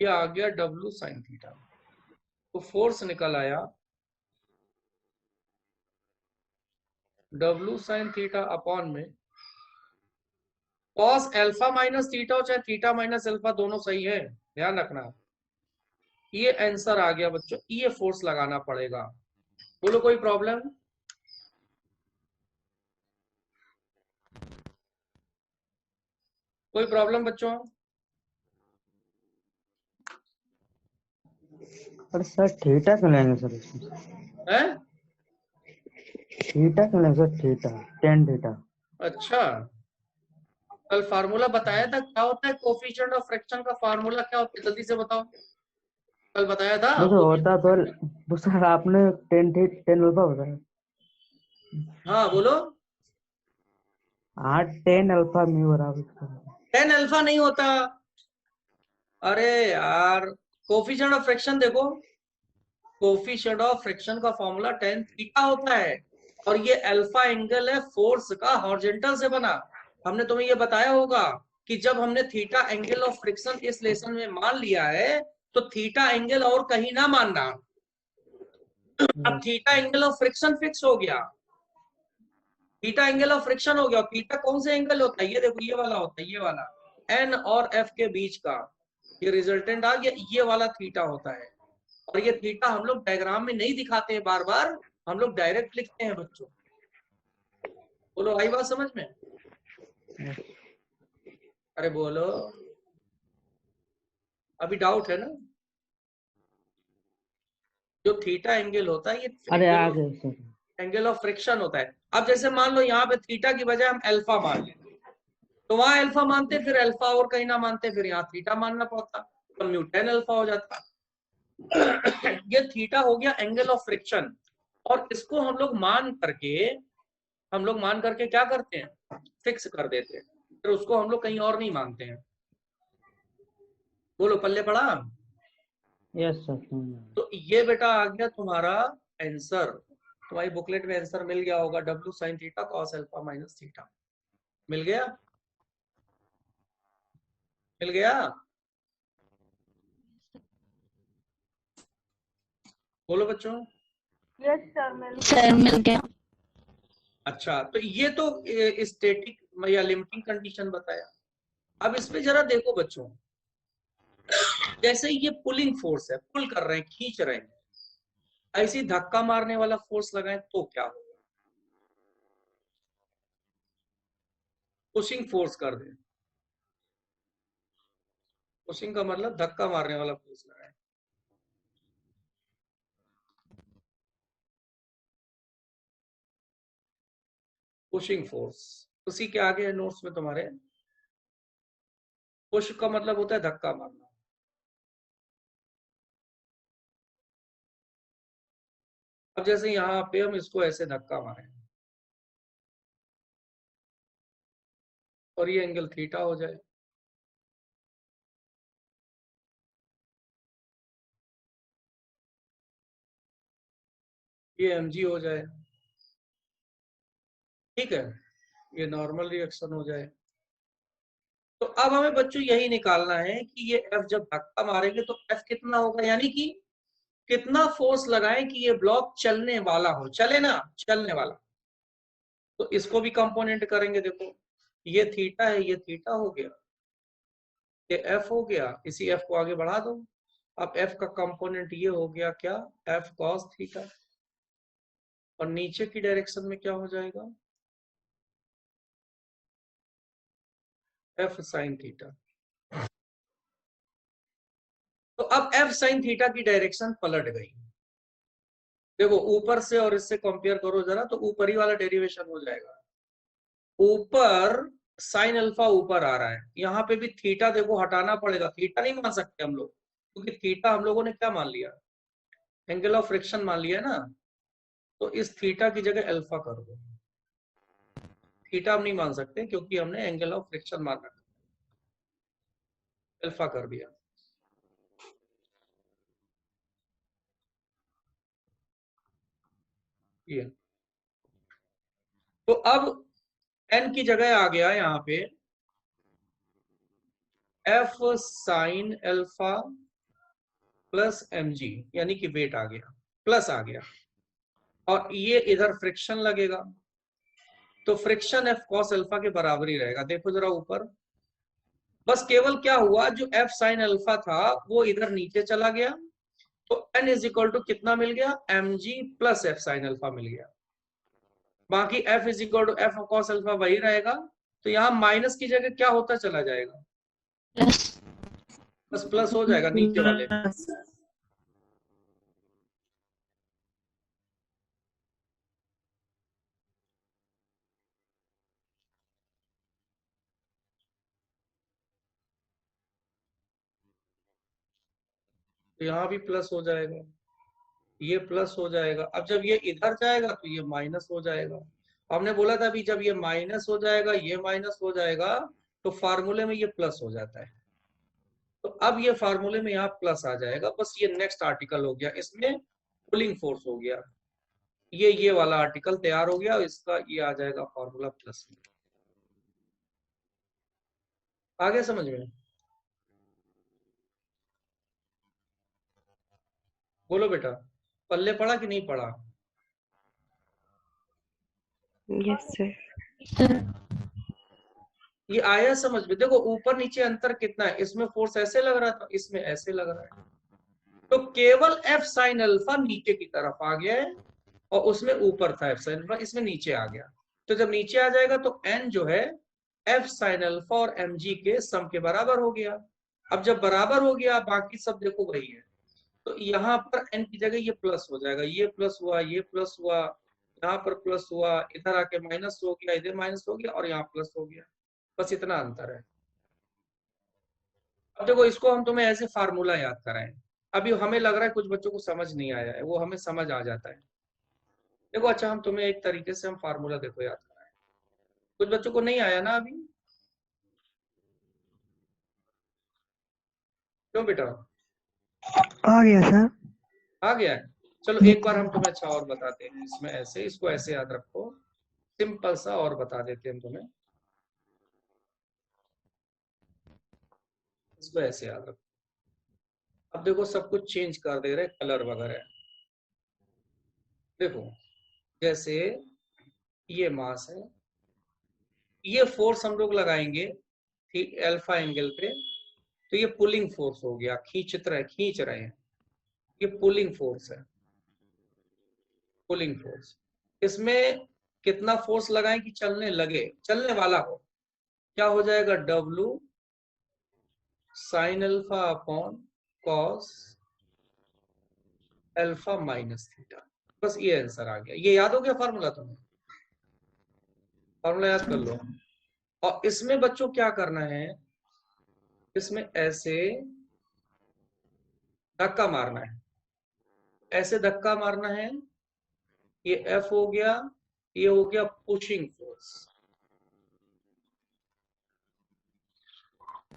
ये आ गया डब्ल्यू साइन थीटा। तो फोर्स निकल आया डब्ल्यू साइन थीटा अपॉन में कॉस अल्फा माइनस थीटा हो चाहे थीटा माइनस अल्फा, दोनों सही है, ध्यान रखना। ये आंसर आ गया बच्चों, ये फोर्स लगाना पड़ेगा। बोलो कोई प्रॉब्लम? कोई प्रॉब्लम बच्चों? पर सर थीटा क्यों लेंगे सर इसमें? है? थीटा क्यों लेंगे सर? Theta tan theta. अच्छा, कल फार्मूला बताया था क्या होता है कोफिशिएंट ऑफ फ्रैक्शन का? फार्मूला क्या होता है जल्दी से बताओ, कल बताया था। वो सर होता तो वो सर आपने टेन अल्फा बताया। हाँ बोलो। हाँ 10 अल्फा म्यू बराबर 10 अल्फा नहीं होता। अरे यार, कोफिशिएंट ऑफ फ्रैक्शन देखो, कोफिशिएंट ऑफ फ्रैक्शन का फॉर्मूला 10 थीटा होता है। और ये अल्फा एंगल है फोर्स का, हॉरिजॉन्टल से बना। हमने तुम्हें ये बताया होगा कि जब हमने थीटा एंगल ऑफ फ्रिक्शन इस लेसन में मान लिया है तो थीटा एंगल और कहीं ना मानना। अब theta angle of friction fix हो गया, थीटा एंगल ऑफ फ्रिक्शन हो गया। थीटा कौन से एंगल होता है? ये देखो, ये वाला होता है, ये वाला एन और एफ के बीच का ये रिजल्टेंट आ गया, ये वाला थीटा होता है। और ये थीटा हम लोग डायग्राम में नहीं दिखाते हैं बार बार, हम लोग डायरेक्ट लिखते हैं बच्चों। बोलो आई बात समझ में? अरे बोलो, अभी डाउट है ना? जो थीटा एंगल होता है ये अरे आ गए सर। एंगल ऑफ फ्रिक्शन होता है। अब जैसे मान लो यहाँ पे थीटा की बजाय हम अल्फा मान लें, तो वहां अल्फा मानते फिर अल्फा और कहीं ना मानते फिर यहाँ थीटा मानना पड़ता, तो म्यू 10 अल्फा हो जाता। ये थीटा हो गया एंगल ऑफ फ्रिक्शन। और इसको हम लोग मान करके क्या करते हैं? फिक्स कर देते हैं, फिर उसको हम लोग कहीं और नहीं मानते हैं। बोलो पल्ले पड़ा? Yes sir. तो ये बेटा आ गया तुम्हारा आंसर। तुम्हारी बुकलेट में आंसर मिल गया होगा, W sine theta cos alpha minus theta. मिल गया? मिल गया? बोलो बच्चों। यस सर सर मिल गया। अच्छा, तो ये तो स्टैटिक या लिमिटिंग कंडीशन बताया। अब इस पे जरा देखो बच्चों, जैसे ये पुलिंग फोर्स है, पुल कर रहे हैं, खींच रहे हैं, ऐसी धक्का मारने वाला फोर्स लगाएं तो क्या होगा? पुशिंग फोर्स कर दें, पुशिंग का मतलब धक्का मारने वाला फोर्स लगाएं। पुशिंग फोर्स, उसी के आगे है नोट्स में तुम्हारे। पुश का मतलब होता है धक्का मारना। अब जैसे यहाँ पे हम इसको ऐसे धक्का मारे और ये एंगल थीटा हो जाए, ये mg हो जाए, ठीक है, ये नॉर्मल रिएक्शन हो जाए। तो अब हमें बच्चों यही निकालना है कि ये F जब धक्का मारेंगे तो F कितना होगा, यानी कि कितना फोर्स लगाएं कि ये ब्लॉक चलने वाला हो, चले ना, चलने वाला। तो इसको भी कंपोनेंट करेंगे। देखो ये थीटा है, ये थीटा हो गया, ये F हो गया, इसी F को आगे बढ़ा दो। अब F का कंपोनेंट ये हो गया क्या? F cos theta. और नीचे की डायरेक्शन में क्या हो जाएगा? F sin theta. तो अब F sin थीटा की डायरेक्शन पलट गई। देखो ऊपर से और इससे कंपेयर करो जरा, तो ऊपर ही वाला डेरिवेशन हो जाएगा। ऊपर साइन अल्फा ऊपर आ रहा है, यहाँ पे भी थीटा देखो हटाना पड़ेगा, थीटा नहीं मान सकते हम लोग, क्योंकि थीटा हम लोगों ने क्या मान लिया? एंगल ऑफ फ्रिक्शन मान लिया ना, तो इस थीटा की जगह अल्फा कर दो। थीटा हम नहीं मान सकते क्योंकि हमने एंगल ऑफ फ्रिक्शन मान रखा, अल्फा कर दिया। ये तो अब n की जगह आ गया यहाँ पे f sine alpha plus mg, यानी कि वेट आ गया, प्लस आ गया, और ये इधर फ्रिक्शन लगेगा, तो फ्रिक्शन f cos अल्फा के बराबर ही रहेगा। देखो जरा ऊपर, बस केवल क्या हुआ, जो f साइन अल्फा था वो इधर नीचे चला गया, तो n इज इक्वल टू कितना मिल गया, mg plus f sine alpha मिल गया। बाकी f is equal to f cos alpha वही रहेगा, तो यहाँ माइनस की जगह क्या होता चला जाएगा, प्लस बस प्लस हो जाएगा नीचे वाले। तो यहाँ भी प्लस हो जाएगा, ये प्लस हो जाएगा। अब जब ये इधर जाएगा तो ये माइनस हो जाएगा। हमने बोला था अभी, जब ये माइनस हो जाएगा, ये माइनस हो जाएगा, तो फार्मूले में ये प्लस हो जाता है। तो अब ये फार्मूले में यहाँ प्लस आ जाएगा, बस ये नेक्स्ट आर्टिकल हो गया, इसमें पुलिंग फोर्स हो गया, ये वाला आर्टिकल तैयार हो गया, इसका ये आ जाएगा फॉर्मूला प्लस में। आगे समझ में? बोलो बेटा, पल्ले पड़ा कि नहीं पड़ा? Yes sir. सर ये आया समझ में? देखो ऊपर नीचे अंतर कितना है, इसमें फोर्स ऐसे लग रहा था, इसमें ऐसे लग रहा है, तो केवल f साइन अल्फा नीचे की तरफ आ गया है, और उसमें ऊपर था f साइन अल्फा, इसमें नीचे आ गया। तो जब नीचे आ जाएगा तो n जो है f साइन अल्फा और mg के सम के बराबर हो गया। अब जब बराबर हो गया, बाकी सब देखो वही है, तो यहाँ पर n की जगह ये प्लस हो जाएगा, ये प्लस हुआ, ये प्लस हुआ, यहाँ पर प्लस हुआ, इधर आके माइनस हो गया, इधर माइनस हो गया, और यहाँ प्लस हो गया, बस इतना अंतर है। अब देखो, इसको हम तुम्हें ऐसे फार्मूला याद कराएं। अभी हमें लग रहा है कुछ बच्चों को समझ नहीं आया है, वो हमें समझ आ जाता है। देखो अच्छा, हम तुम्हें एक तरीके से हम फार्मूला देखो याद कराएं, कुछ बच्चों को नहीं आया ना अभी? क्यों बेटा? आ गया सर। आ गया है? चलो एक बार हम तुम्हें अच्छा और बताते हैं, इसमें ऐसे, इसको ऐसे याद रखो, सिंपल सा और बता देते हैं तुम्हें, इसको ऐसे याद रखो। अब देखो सब कुछ चेंज कर दे रहे, कलर वगैरह। देखो जैसे ये मास है, ये फोर्स हम लोग लगाएंगे अल्फा एंगल पे, तो ये पुलिंग फोर्स हो गया, खींच रहे हैं, ये पुलिंग फोर्स है, पुलिंग फोर्स। इसमें कितना फोर्स लगाएं कि चलने लगे, चलने वाला हो, क्या हो जाएगा, W sine alpha upon cos alpha minus theta. बस ये आंसर आ गया। ये याद हो गया फार्मूला तुम्हें? फार्मूला याद कर लो। और इसमें बच्चों क्या करना है, इसमें ऐसे धक्का मारना है, ऐसे धक्का मारना है, ये F हो गया, ये हो गया पुशिंग फोर्स।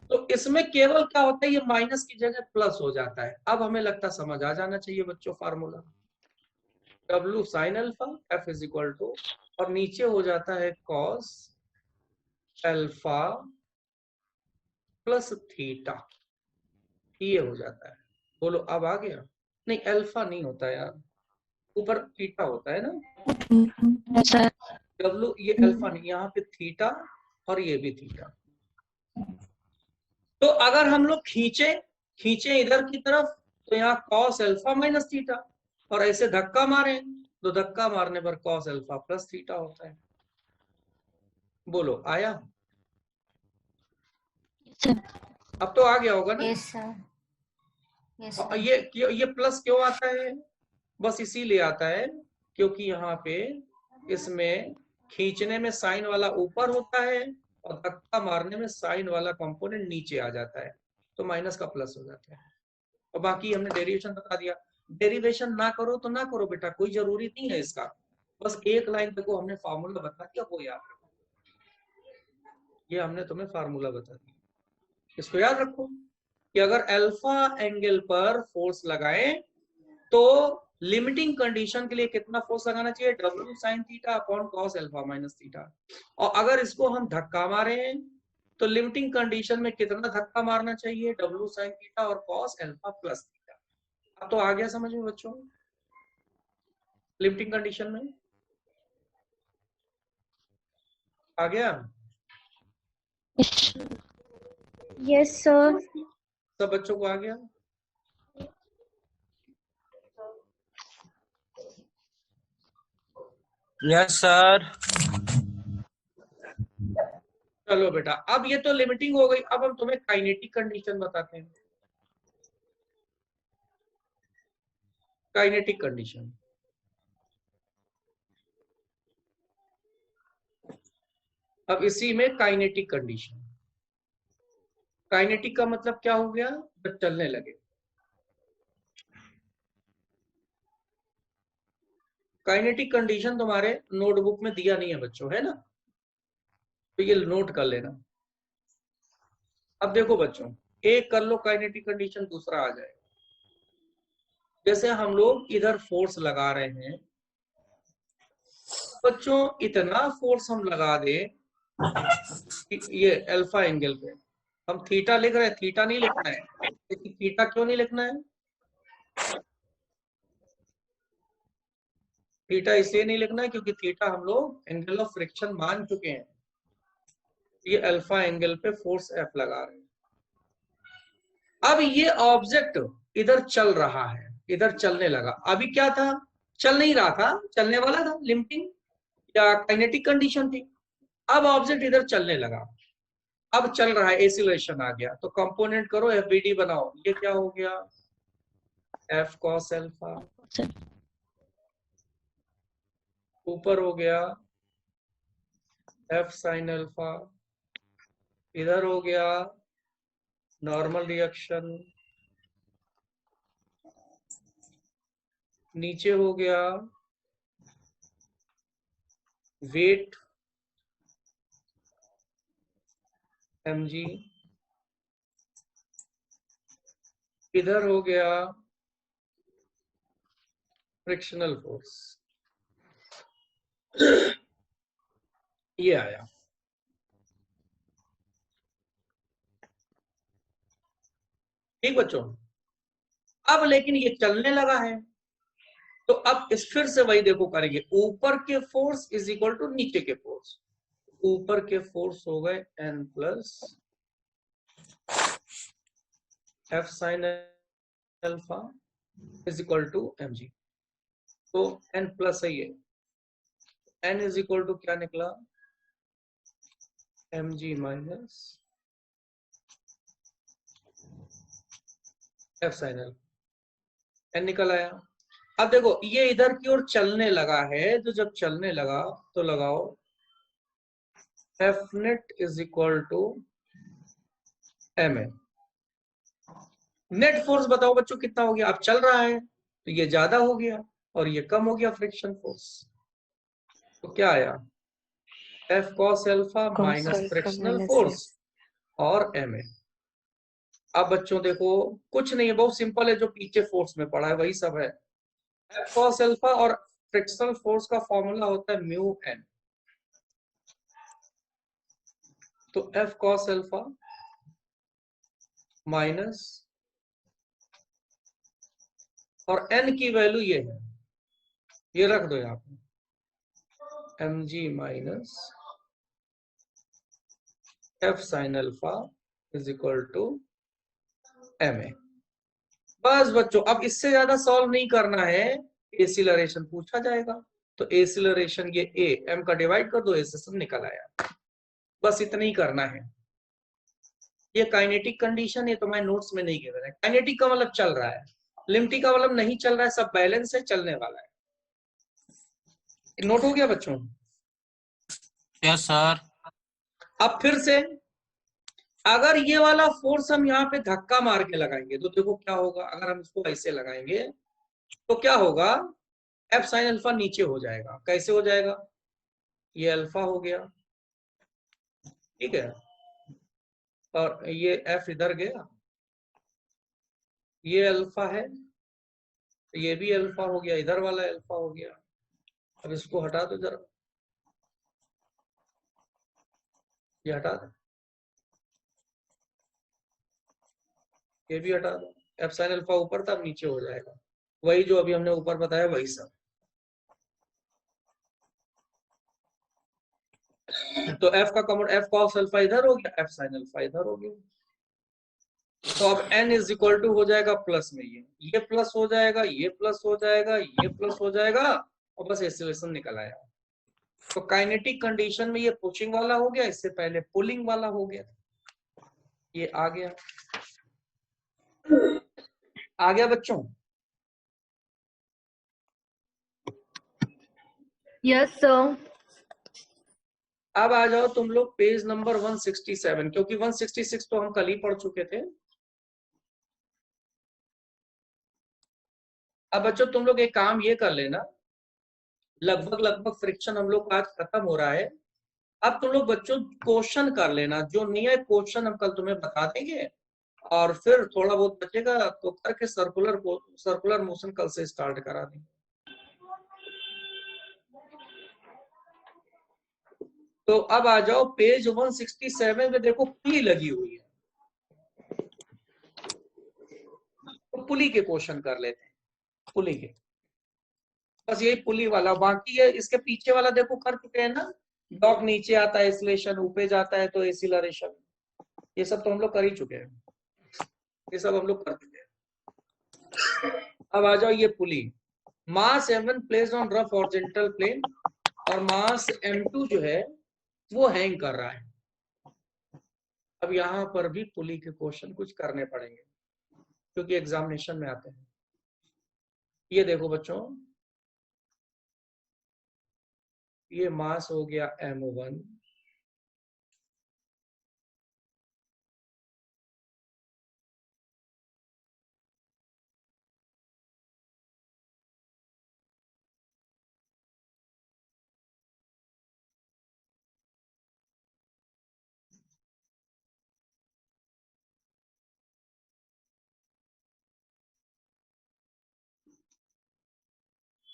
तो इसमें केवल क्या होता है, ये माइनस की जगह प्लस हो जाता है। अब हमें लगता समझ आ जाना चाहिए बच्चों formula, W sine alpha F is equal to, और नीचे हो जाता है कॉस अल्फा प्लस थीटा, ये हो जाता है। बोलो अब आ गया? नहीं, अल्फा नहीं होता यार, ऊपर थीटा होता है ना, सर W, ये अल्फा नहीं, यहाँ पे थीटा और ये भी थीटा। तो अगर हम लोग खींचे इधर की तरफ, तो यहाँ कॉस अल्फा माइनस थीटा, और ऐसे धक्का मारे तो धक्का मारने पर कॉस अल्फा प्लस थीटा होता है। बोलो आया? सर अब तो आ गया होगा ना? यस सर, यस और ये प्लस क्यों आता है? बस इसीलिए आता है क्योंकि यहाँ पे इसमें खींचने में साइन वाला ऊपर होता है, और धक्का मारने में साइन वाला कंपोनेंट नीचे आ जाता है, तो माइनस का प्लस हो जाता है। और बाकी हमने डेरिवेशन बता दिया, डेरिवेशन ना करो तो ना करो बेटा, कोई जरूरी नहीं है इसका, बस एक लाइन तक को हमने फार्मूला बता दिया, वो याद रखो, ये हमने तुम्हें फार्मूला बता दिया, इसको याद रखो कि अगर अल्फा एंगल पर फोर्स लगाएं तो लिमिटिंग कंडीशन के लिए कितना फोर्स लगाना चाहिए, W sin theta upon cos alpha minus theta, और अगर इसको हम धक्का मारे तो लिमिटिंग कंडीशन में कितना धक्का मारना चाहिए, W sin थीटा और cos अल्फा प्लस थीटा। अब तो आ गया समझ में बच्चों, लिमिटिंग कंडीशन में आ गया? Yes, sir. सब बच्चों को आ गया? Yes sir. चलो बेटा, अब ये तो लिमिटिंग हो गई, अब हम तुम्हें काइनेटिक कंडीशन बताते हैं। काइनेटिक कंडीशन, अब इसी में काइनेटिक कंडीशन, काइनेटिक का मतलब क्या हो गया, जब चलने लगे। काइनेटिक कंडीशन तुम्हारे नोटबुक में दिया नहीं है बच्चों, है ना, तो ये नोट कर लेना। अब देखो बच्चों, एक कर लो काइनेटिक कंडीशन, दूसरा आ जाएगा। जैसे हम लोग इधर फोर्स लगा रहे हैं बच्चों, इतना फोर्स हम लगा दे ये अल्फा एंगल पे, हम थीटा लिख रहे हैं, थीटा नहीं लिखना है, लेकिन थीटा क्यों नहीं लिखना है, थीटा इसलिए नहीं लिखना है क्योंकि थीटा हम लोग एंगल ऑफ फ्रिक्शन मान चुके हैं, ये अल्फा एंगल पे फोर्स एफ लगा रहे हैं। अब ये ऑब्जेक्ट इधर चल रहा है, इधर चलने लगा, अभी क्या था, चल नहीं रहा था, चलने वाला था, लिमिटिंग या काइनेटिक कंडीशन थी। अब ऑब्जेक्ट इधर चलने लगा, अब चल रहा है, एक्सीलरेशन आ गया, तो कंपोनेंट करो, एफबीडी बनाओ, ये क्या हो गया, एफ कॉस अल्फा, ऊपर हो गया एफ साइन अल्फा, इधर हो गया नॉर्मल रिएक्शन, नीचे हो गया वेट mg, इधर हो गया फ्रिक्शनल फोर्स, ये आया। ठीक बच्चों, अब लेकिन ये चलने लगा है, तो अब इस फिर से वही देखो करेंगे, ऊपर के फोर्स इज इक्वल टू नीचे के फोर्स, ऊपर के फोर्स हो गए n plus F sine alpha is equal to mg, तो n प्लस है ये, n इज इक्वल टू क्या निकला, mg minus F sine alpha, n निकल आया। अब देखो ये इधर की ओर चलने लगा है, तो जब चलने लगा तो लगाओ F net is equal to M A, net force बताओ बच्चों कितना हो गया, अब चल रहा है तो ये ज्यादा हो गया और ये कम हो गया फ्रिक्शन फोर्स, तो क्या आया, F cos alpha minus frictional force और एम ए। अब बच्चों देखो कुछ नहीं है, बहुत सिंपल है, जो पीछे फोर्स में पड़ा है वही सब है, एफ कॉस अल्फा और फ्रिक्शनल फोर्स का फॉर्मूला होता है म्यू एन, तो एफ कॉस अल्फा माइनस, और एन की वैल्यू ये है, ये रख दो यहाँ पे, M G minus F sine alpha is equal to M A. बस बच्चों, अब इससे ज्यादा सॉल्व नहीं करना है, एक्सीलरेशन पूछा जाएगा, तो एक्सीलरेशन ये ए एम का डिवाइड कर दो, एक्सीलरेशन निकल आया, बस इतना ही करना है। ये काइनेटिक कंडीशन है, तुम्हारे नोट्स में नहीं गिवन है, काइनेटिक का मतलब चल रहा है, लिमिटिंग का मतलब नहीं चल रहा है, सब बैलेंस है, चलने वाला है। नोट हो गया बच्चों? Yes sir. अब फिर से अगर ये वाला फोर्स हम यहाँ पे धक्का मार के लगाएंगे तो देखो क्या होगा, अगर हम इसको ऐसे लगाएंगे तो क्या होगा, एफ साइन अल्फा नीचे हो जाएगा। कैसे हो जाएगा, ये अल्फा हो गया, ठीक है, और ये एफ इधर गया, ये अल्फा है, ये भी अल्फा हो गया, इधर वाला अल्फा हो गया। अब इसको हटा दो जरा, ये हटा दो, ये भी हटा दो। एफ साइन अल्फा ऊपर था, अब नीचे हो जाएगा, वही जो अभी हमने ऊपर बताया वही सब। तो एफ का कॉमन, एफ कॉस अल्फा इधर हो गया, एफ साइन अल्फा इधर हो गया। तो अब n इज इक्वल टू हो जाएगा प्लस में, ये प्लस हो जाएगा, ये प्लस हो जाएगा, ये प्लस हो जाएगा, और बस एक्सेलरेशन निकल आया। तो काइनेटिक कंडीशन में ये पुशिंग वाला हो गया, इससे पहले पुलिंग वाला हो गया, ये आ गया। आ गया बच्चों? Yes, sir. अब आ जाओ तुम लोग पेज नंबर 167, क्योंकि 166 तो हम कल ही पढ़ चुके थे। अब बच्चों तुम लोग एक काम ये कर लेना, लगभग फ्रिक्शन हम लोग आज खत्म हो रहा है। अब तुम लोग बच्चों क्वेश्चन कर लेना, जो नहीं है क्वेश्चन हम कल तुम्हें बता देंगे, और फिर थोड़ा बहुत बचेगा तो करके सर्कुलर मोशन कल से स्टार्ट करा देंगे। तो अब आ जाओ पेज 167 में, देखो पुली लगी हुई है, तो पुली के क्वेश्चन कर लेते हैं, पुली के, बस यही पुली वाला। बाकी ये इसके पीछे वाला देखो कर चुके हैं ना, डॉक नीचे आता है एक्सीलरेशन, ऊपर जाता है तो एक्सीलरेशन, ये सब तो हम लोग कर ही चुके हैं, ये सब हम लोग कर चुके हैं। अब आ जाओ ये pulley, mass m1 placed on rough horizontal plane, और मास m2 जो है वो हैंग कर रहा है। अब यहां पर भी पुली के क्वेश्चन कुछ करने पड़ेंगे, क्योंकि एग्जामिनेशन में आते हैं। ये देखो बच्चों, ये मास हो गया m1,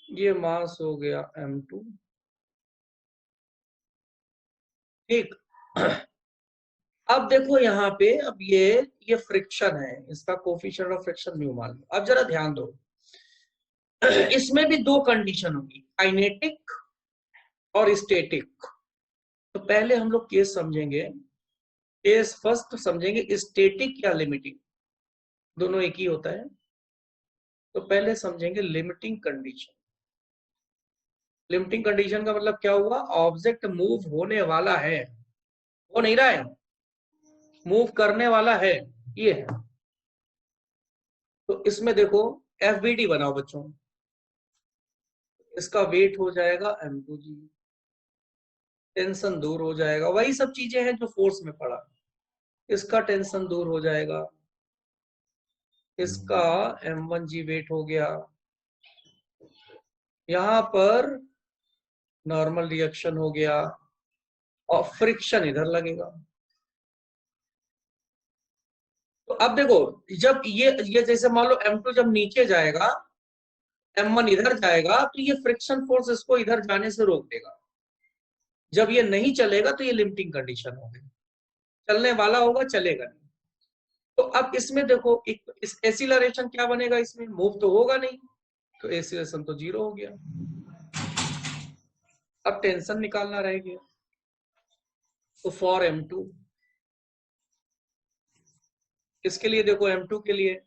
ये मास हो गया m2, ठीक। अब देखो यहाँ पे, अब ये फ्रिक्शन है, इसका कोफिशिएंट ऑफ फ्रिक्शन म्यू मान लो। अब जरा ध्यान दो, इसमें भी दो कंडीशन होगी, काइनेटिक और स्टैटिक। तो पहले हम लोग केस समझेंगे, केस फर्स्ट समझेंगे, स्टैटिक या लिमिटिंग, दोनों एक ही होता है। तो पहले समझेंगे लिमिटिंग कंडीशन। लिमिटिंग कंडीशन का मतलब क्या हुआ, ऑब्जेक्ट मूव होने वाला है, हो नहीं रहा है, मूव करने वाला है, ये है। तो इसमें देखो FBD बनाओ बच्चों, इसका वेट हो जाएगा m2g, टेंशन दूर हो जाएगा, वही सब चीजें हैं जो फोर्स में पड़ा, इसका टेंशन दूर हो जाएगा, इसका m1g वेट हो गया, यहां पर नॉर्मल रिएक्शन हो गया, और फ्रिक्शन इधर लगेगा। तो अब देखो, जब ये जैसे मान लो m2 जब नीचे जाएगा, m1 इधर जाएगा, तो ये फ्रिक्शन फोर्स इसको इधर जाने से रोक देगा। जब ये नहीं चलेगा तो ये लिमिटिंग कंडीशन होगी, चलने वाला होगा, चलेगा नहीं। तो अब इसमें देखो, इस एक्सीलरेशन क्या बनेगा, इसमें मूव तो होगा नहीं, तो एक्सीलरेशन तो 0 हो गया। अब टेंशन निकालना रह गया, तो फॉर m2, इसके लिए देखो m2 के लिए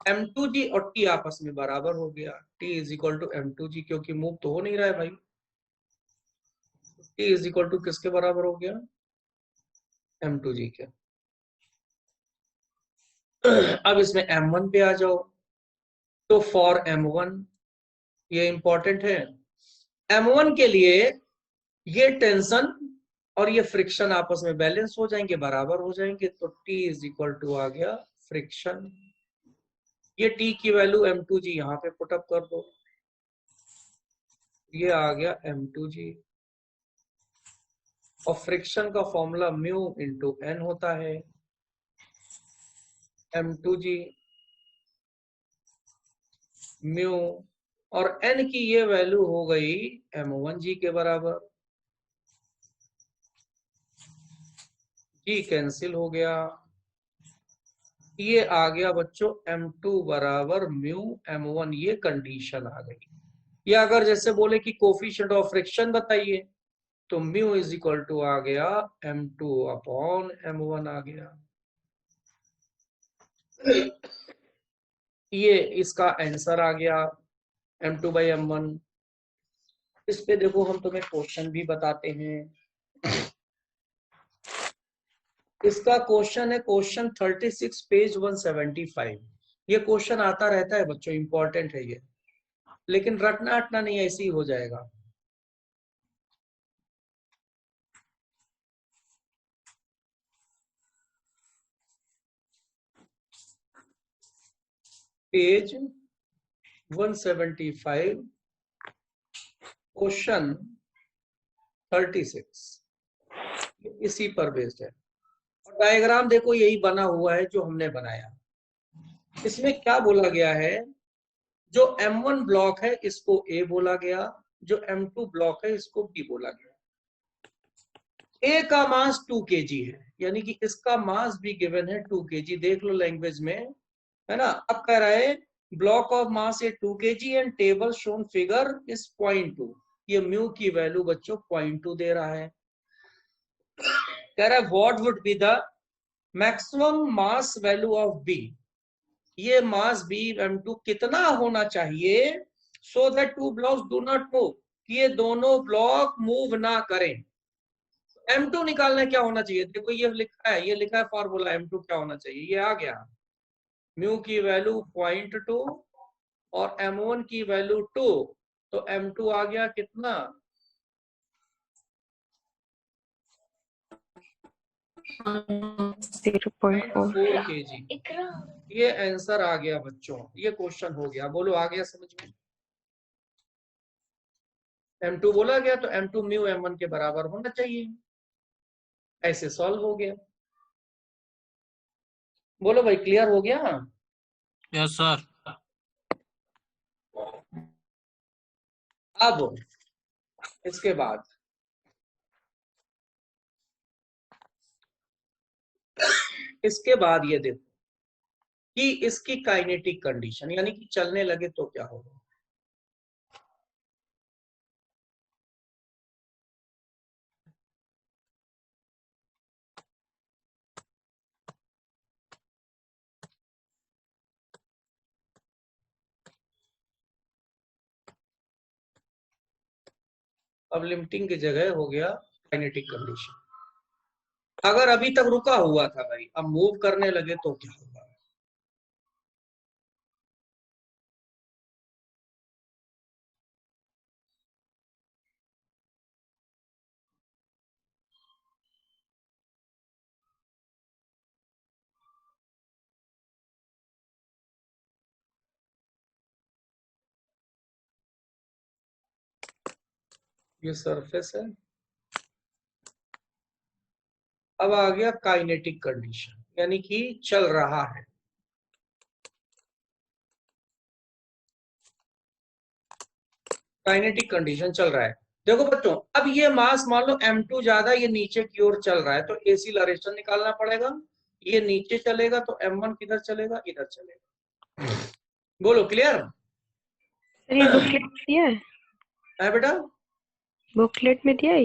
m2g और t आपस में बराबर हो गया, t is equal to m2g, क्योंकि मूव तो हो नहीं रहा है भाई। t इज इक्वल टू किसके बराबर हो गया, m2g के। अब इसमें m1 पे आ जाओ, तो फॉर m1, ये इंपॉर्टेंट है, m1 के लिए ये टेंशन और ये फ्रिक्शन आपस में बैलेंस हो जाएंगे, बराबर हो जाएंगे, तो T इज इक्वल टू आ गया फ्रिक्शन ये T की वैल्यू m2g यहाँ पे पुटअप कर दो, ये आ गया m2g। और फ्रिक्शन का फॉर्मूला म्यू इंटू n होता है, m2g म्यू, और n की ये वैल्यू हो गई m1g के बराबर। g कैंसिल हो गया, ये आ गया बच्चों m2 बराबर म्यू m1, ये कंडीशन आ गई। या अगर जैसे बोले कि कोफिशिएंट ऑफ फ्रिक्शन बताइए, तो म्यू इज इक्वल टू आ गया m2 अपॉन m1 आ गया। ये इसका आंसर आ गया m2 बाई m1। इस पे देखो हम तुम्हें क्वेश्चन भी बताते हैं। इसका क्वेश्चन है क्वेश्चन 36 पेज 175। ये क्वेश्चन आता रहता है बच्चों, इंपॉर्टेंट है ये, लेकिन रटना अटना नहीं, ऐसे ही हो जाएगा। पेज 175 क्वेश्चन 36 इसी पर बेस्ड है। और डायग्राम देखो यही बना हुआ है जो हमने बनाया। इसमें क्या बोला गया है, जो M1 ब्लॉक है इसको A बोला गया, जो M2 ब्लॉक है इसको B बोला गया। A का मास 2 kg है, यानी कि इसका मास भी गिवन है 2 kg। देख लो लैंग्वेज में, है ना। अब कह रहा है block of mass A 2 kg and table shown figure is 0.2। ये म्यू की वैल्यू बच्चों 0.2 दे रहा है। कह रहा है what would be the maximum mass value of B. ये मास बी m2 कितना होना चाहिए so that two blocks do not move, कि ये दोनों ब्लॉक मूव ना करें। m2 निकालना क्या होना चाहिए, देखो ये लिखा है, ये लिखा है फॉर्मूला m2 क्या होना चाहिए, ये आ गया म्यू की वैल्यू 0.2 और m1 की वैल्यू 2, तो m2 आ गया कितना 0.4। 4 kg। ये आंसर आ गया बच्चों, ये क्वेश्चन हो गया। बोलो आ गया समझ में, m2 बोला गया तो m2 म्यू m1 के बराबर होना चाहिए, ऐसे सॉल्व हो गया। बोलो भाई क्लियर हो गया। Yes sir. अब इसके बाद ये देखो कि इसकी काइनेटिक कंडीशन, यानी कि चलने लगे तो क्या होगा। अब लिमिटिंग की जगह हो गया काइनेटिक कंडीशन। अगर अभी तक रुका हुआ था भाई, अब मूव करने लगे तो क्या होगा। ये सरफेस है। अब आ गया काइनेटिक कंडीशन, यानी कि चल रहा है। काइनेटिक कंडीशन चल रहा है। देखो बच्चों, अब ये मास मान लो m2 ज्यादा, ये नीचे की ओर चल रहा है, तो एक्सीलरेशन निकालना पड़ेगा। ये नीचे चलेगा तो m1 किधर चलेगा, इधर चलेगा। बोलो क्लियर सर ये बुकलेट में दिया है बेटा, बुकलेट में दिया है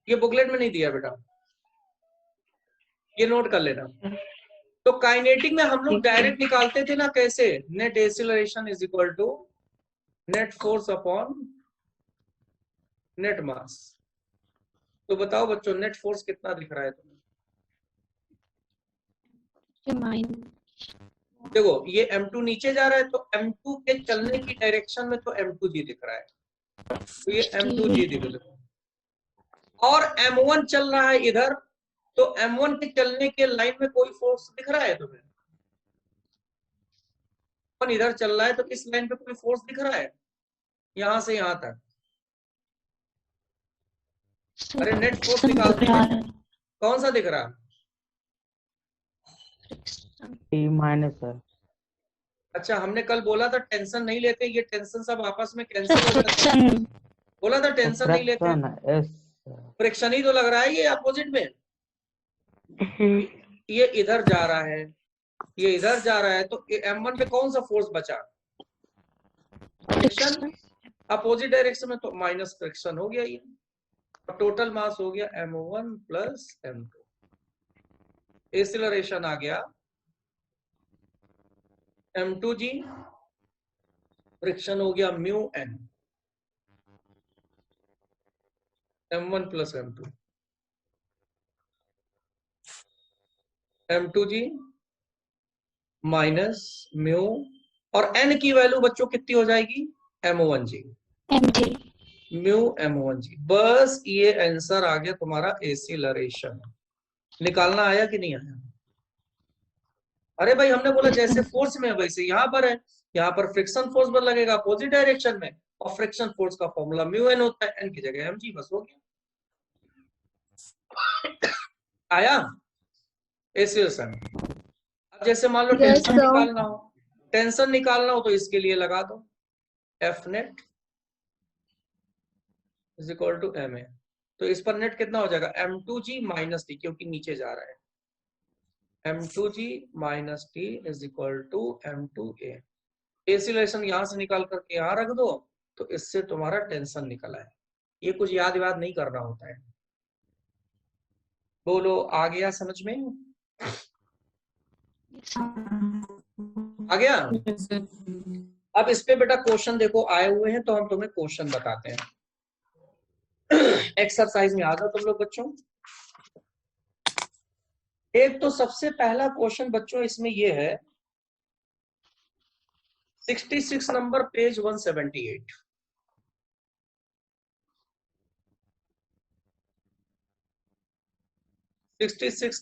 ये बुकलेट में नहीं दिया बेटा, ये नोट कर लेना। तो काइनेटिक में हम लोग डायरेक्ट निकालते थे ना, कैसे, net acceleration is equal to net force upon net mass. तो बताओ बच्चों नेट फोर्स कितना दिख रहा है तुम्हें। देखो ये m2 नीचे जा रहा है, तो m2 के चलने की डायरेक्शन में तो m2g दिख रहा है, तो ये m2g दिख रहा है। और m1 चल रहा है इधर, तो m1 के चलने के लाइन में कोई फोर्स दिख रहा है तुम्हें। F1 इधर चल रहा है तो इस लाइन पे कोई फोर्स दिख रहा है यहां से यहां तक? अरे नेट फोर्स निकालते हैं, कौन सा दिख रहा? T minus sir. अच्छा, हमने कल बोला था टेंशन नहीं लेते, ये टेंशन सब आपस में कैंसिल हो जाता है। बोला था टेंशन नहीं लेते, फ्रैक्शन एस फ्रिक्शन ही तो लग रहा है ये अपोजिट में। ये इधर जा रहा है, ये इधर जा रहा है, तो M1 पे कौन सा फोर्स बचा? फ्रिक्शन। अपोजिट डायरेक्शन में तो माइनस फ्रिक्शन हो गया ये, और टोटल मास हो गया M1 प्लस M2। एक्सीलरेशन आ गया M2g, फ्रिक्शन हो गया mu n, M1 plus M2, M2g minus mu, और n की वैल्यू बच्चों कितनी हो जाएगी? M1g, mu M1g। बस ये आंसर आ गया तुम्हारा एक्सीलरेशन। निकालना आया कि नहीं आया? अरे भाई हमने बोला जैसे फोर्स में है वैसे यहाँ पर है, यहाँ पर फ्रिक्शन फोर्स पर लगेगा अपोजिट डायरेक्शन में, और फ्रिक्शन फोर्स का फॉर्मूला म्यू एन होता है, एन की जगह mg, बस हो गया। आया एक्सीलरेशन। अब जैसे मान लो Yes, टेंशन sir. निकालना हो, टेंशन निकालना हो तो इसके लिए लगा दो F net is equal to ma। तो इस पर नेट कितना हो जाएगा? M2g माइनस टी, क्योंकि नीचे जा रहा है, M2g minus T is equal to M2a। Acceleration यहां से निकाल करके यहां रख दो, तो इससे तुम्हारा टेंशन निकला है। ये कुछ याद नहीं करना होता है। बोलो, आ गया समझ में? आ गया? अब इस पे बेटा क्वेश्चन देखो आए हुए हैं, तो हम तुम्हें क्वेश्चन बताते हैं। एक्सरसाइज में आ जाओ तुम लोग बच्चों। एक तो सबसे पहला क्वेश्चन बच्चों इसमें ये है, 66 नंबर पेज 178।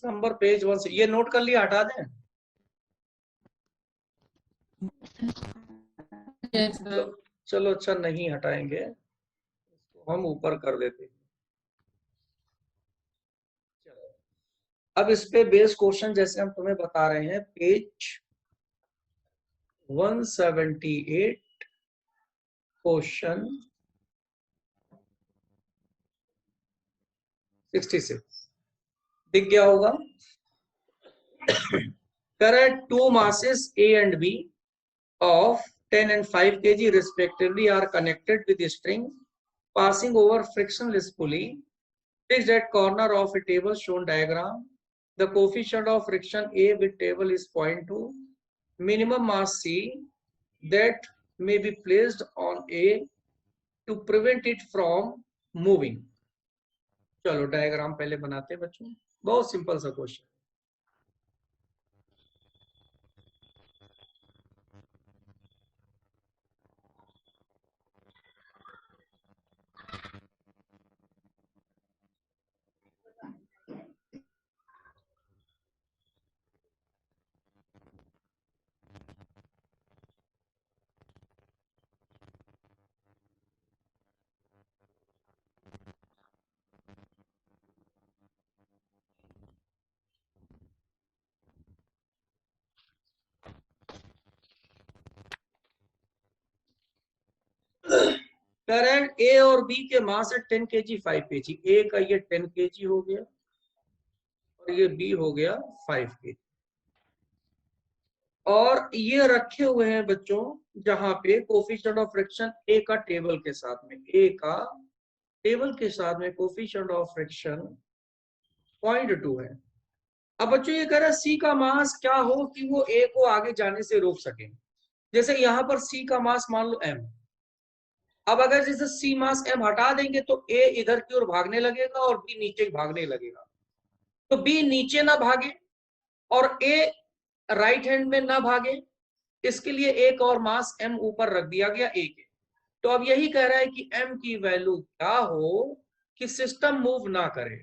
नंबर पेज 1 से ये नोट कर लिया, हटा दें? चलो अच्छा, नहीं हटाएंगे, इसको हम ऊपर कर देते हैं। अब इस पे बेस क्वेश्चन जैसे हम तुम्हें बता रहे हैं, पेज 178 क्वेश्चन 66 दिख गया होगा। Correct, two masses A and B of 10 and 5 kg respectively are connected with a string passing over frictionless pulley fixed at corner of a table shown diagram. The coefficient of friction A with table is 0.2. Minimum mass C that may be placed on A to prevent it from moving. चलो diagram पहले बनाते हैं बच्चों, बहुत simple सा question. Correct, ए और B के मास है 10 kg 5 kg। ए का ये 10 kg हो गया और ये बी हो गया 5 kg, और ये रखे हुए हैं बच्चों जहां पे कोफिशिएंट ऑफ फ्रिक्शन ए का टेबल के साथ में, ए का टेबल के साथ में कोफिशिएंट ऑफ फ्रिक्शन 0.2 है। अब बच्चों ये कह रहा है सी का मास क्या हो कि वो ए को आगे जाने से रोक सके। जैसे यहां पर सी का मास मान लो m, अब अगर जैसे सी मास m हटा देंगे तो ए इधर की ओर भागने लगेगा और बी नीचे भागने लगेगा। तो बी नीचे ना भागे और ए राइट हैंड में ना भागे, इसके लिए एक और मास m ऊपर रख दिया गया ए के। तो अब यही कह रहा है कि m की वैल्यू क्या हो कि सिस्टम मूव ना करे,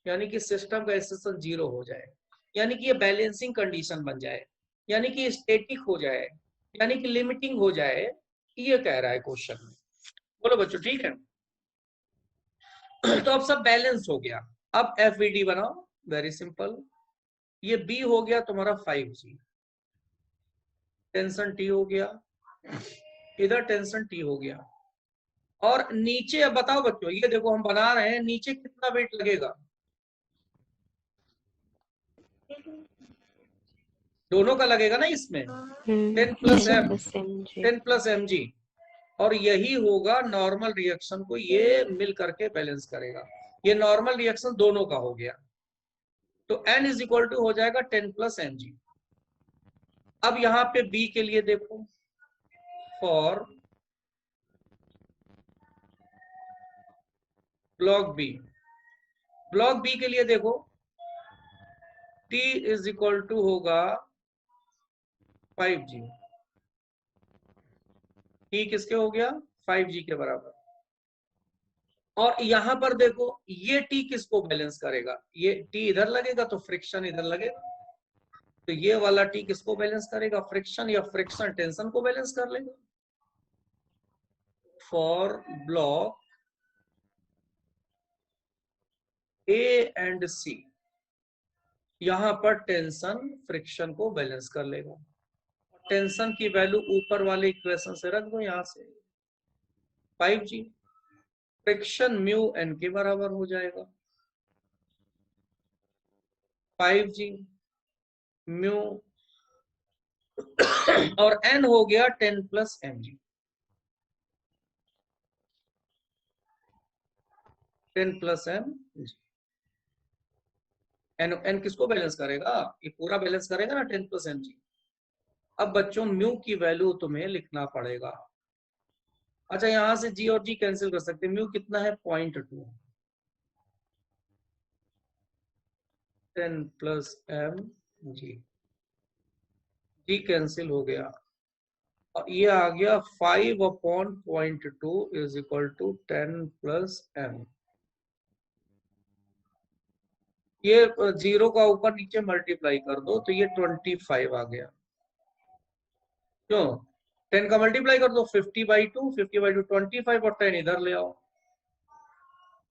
यानी कि सिस्टम का एक्सेशन 0 हो जाए, यानी कि ये बैलेंसिंग कंडीशन बन जाए, यानी कि स्टैटिक हो जाए, यानी कि लिमिटिंग हो जाए, ये कह रहा है क्वेश्चन में। बोलो बच्चों, ठीक है। तो अब सब बैलेंस हो गया। अब FVD बनाओ, वेरी सिंपल। ये B हो गया तुम्हारा 5G, टेंशन T हो गया, इधर टेंशन T हो गया, और नीचे अब बताओ बच्चों, ये देखो हम बना रहे हैं, नीचे कितना वेट लगेगा? दोनों का लगेगा ना इसमें, 10 प्लस M, 10 प्लस mg, और यही होगा नॉर्मल रिएक्शन को ये मिल करके बैलेंस करेगा। ये नॉर्मल रिएक्शन दोनों का हो गया, तो N इज इक्वल टू हो जाएगा 10 प्लस mg। अब यहां पे B के लिए देखो, फॉर ब्लॉक B के लिए देखो, T इज इक्वल टू होगा 5G। T किसके हो गया? 5G के बराबर। और यहां पर देखो, ये T किसको बैलेंस करेगा? ये T इधर लगेगा तो फ्रिक्शन इधर लगेगा, तो ये वाला T किसको बैलेंस करेगा? फ्रिक्शन, या फ्रिक्शन टेंशन को बैलेंस कर लेगा। For block A and C, यहां पर टेंशन फ्रिक्शन को बैलेंस कर लेगा। टेंशन की वैल्यू ऊपर वाले इक्वेशन से रख दो, यहां से 5G। फ्रिक्शन म्यू N के बराबर हो जाएगा, 5G म्यू, और N हो गया 10 plus mg, 10 plus mg। N किसको बैलेंस करेगा? ये पूरा बैलेंस करेगा ना, 10 प्लस mg। अब बच्चों म्यू की वैल्यू तुम्हें लिखना पड़ेगा। अच्छा, यहां से G और G कैंसिल कर सकते हैं। म्यू कितना है? 0.2, 10 प्लस mg, G कैंसिल हो गया, और ये आ गया 5/0.2 is equal to 10 plus m। ये 0 का ऊपर नीचे मल्टीप्लाई कर दो तो ये 25 आ गया। क्यों? 10 का मल्टीप्लाई कर दो, 50/2, 50/2 25, और 10 इधर ले आओ,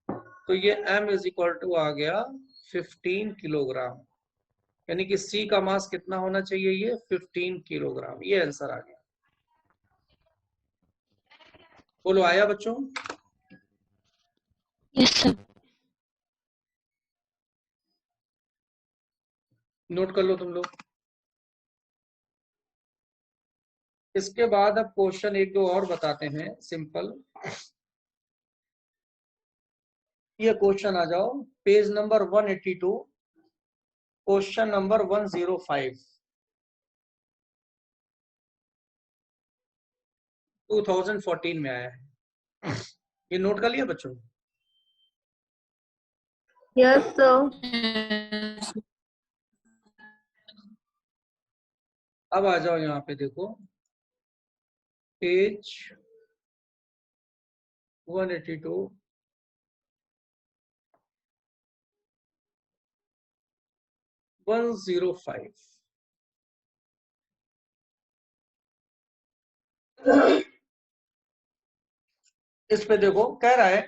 तो ये m इज इक्वल टू आ गया 15 किलोग्राम। यानी कि C का मास कितना होना चाहिए? ये 15 किलोग्राम। ये आंसर आ गया। बोलो, आया बच्चों? Yes, sir. नोट कर लो तुम लोग। इसके बाद अब क्वेश्चन एक दो और बताते हैं, सिंपल। ये क्वेश्चन आ जाओ, पेज नंबर 182, क्वेश्चन नंबर 105, 2014 में आया है। ये नोट कर लिया बच्चों? Yes, sir. अब आ जाओ यहाँ पे देखो, पेज 182, इस पे देखो, कह रहा है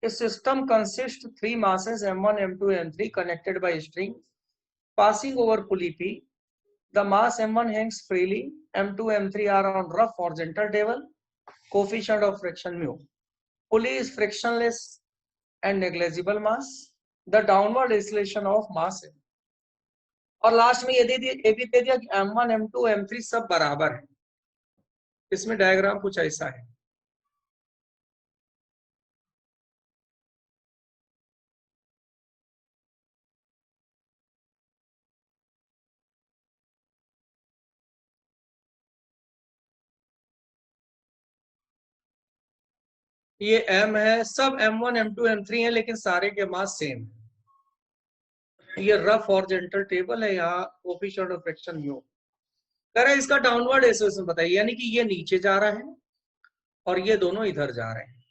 a system consists 3 masses m1, m2, m3 connected by string passing over pulley P. The mass m1 hangs freely, m2, m3 are on rough horizontal table. Coefficient of friction mu. Pulley is frictionless and negligible mass. The downward acceleration of mass है। और last में ये दे दिया कि m1, m2, m3 सब बराबर है। इसमें डायग्राम कुछ ऐसा है। ये m है, सब m1, m2, m3 है, लेकिन सारे के मास सेम है। ये रफ हॉरिजॉन्टल टेबल है, यहाँ कोएफिशिएंट ऑफ फ्रिक्शन म्यू। कह रहा है इसका डाउनवर्ड एक्सेलरेशन बताइए, यानी कि ये नीचे जा रहा है और ये दोनों इधर जा रहे हैं।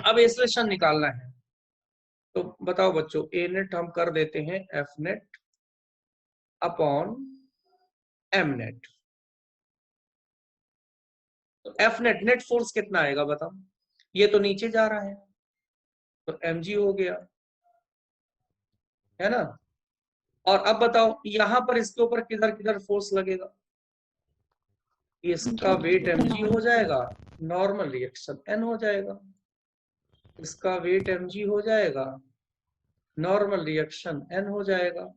अब एक्सेलरेशन निकालना है, तो बताओ बच्चों, ए नेट हम कर देते हैं F net upon M net. तो एफ नेट नेट फोर्स कितना आएगा बताओ। ये तो नीचे जा रहा है तो mg हो गया, है ना। और अब बताओ यहां पर इसके ऊपर किधर किधर फोर्स लगेगा, इसका वेट mg हो जाएगा, नॉर्मल रिएक्शन n हो जाएगा, इसका वेट mg हो जाएगा, नॉर्मल रिएक्शन n हो जाएगा,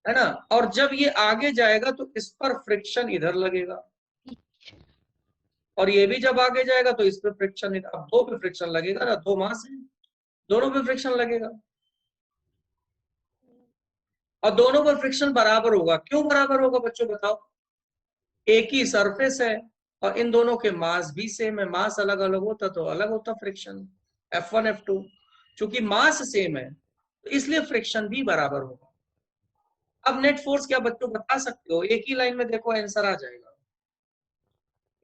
है ना। और जब ये आगे जाएगा तो इस पर फ्रिक्शन इधर लगेगा, और ये भी जब आगे जाएगा तो इस पे फ्रिक्शन इधर। अब दो पे फ्रिक्शन लगेगा ना, दो मास है, दोनों पे फ्रिक्शन लगेगा, और दोनों पर फ्रिक्शन बराबर होगा। क्यों बराबर होगा बच्चों बताओ, एक ही सरफेस है और इन दोनों के मास भी सेम है। मास अलग अलग होता तो अलग होता फ्रिक्शन, F1 F2। चूंकि मास सेम है तो इसलिए फ्रिक्शन भी बराबर होगा। अब नेट फोर्स क्या बच्चों बता सकते हो, एक ही लाइन में देखो आंसर आ जाएगा,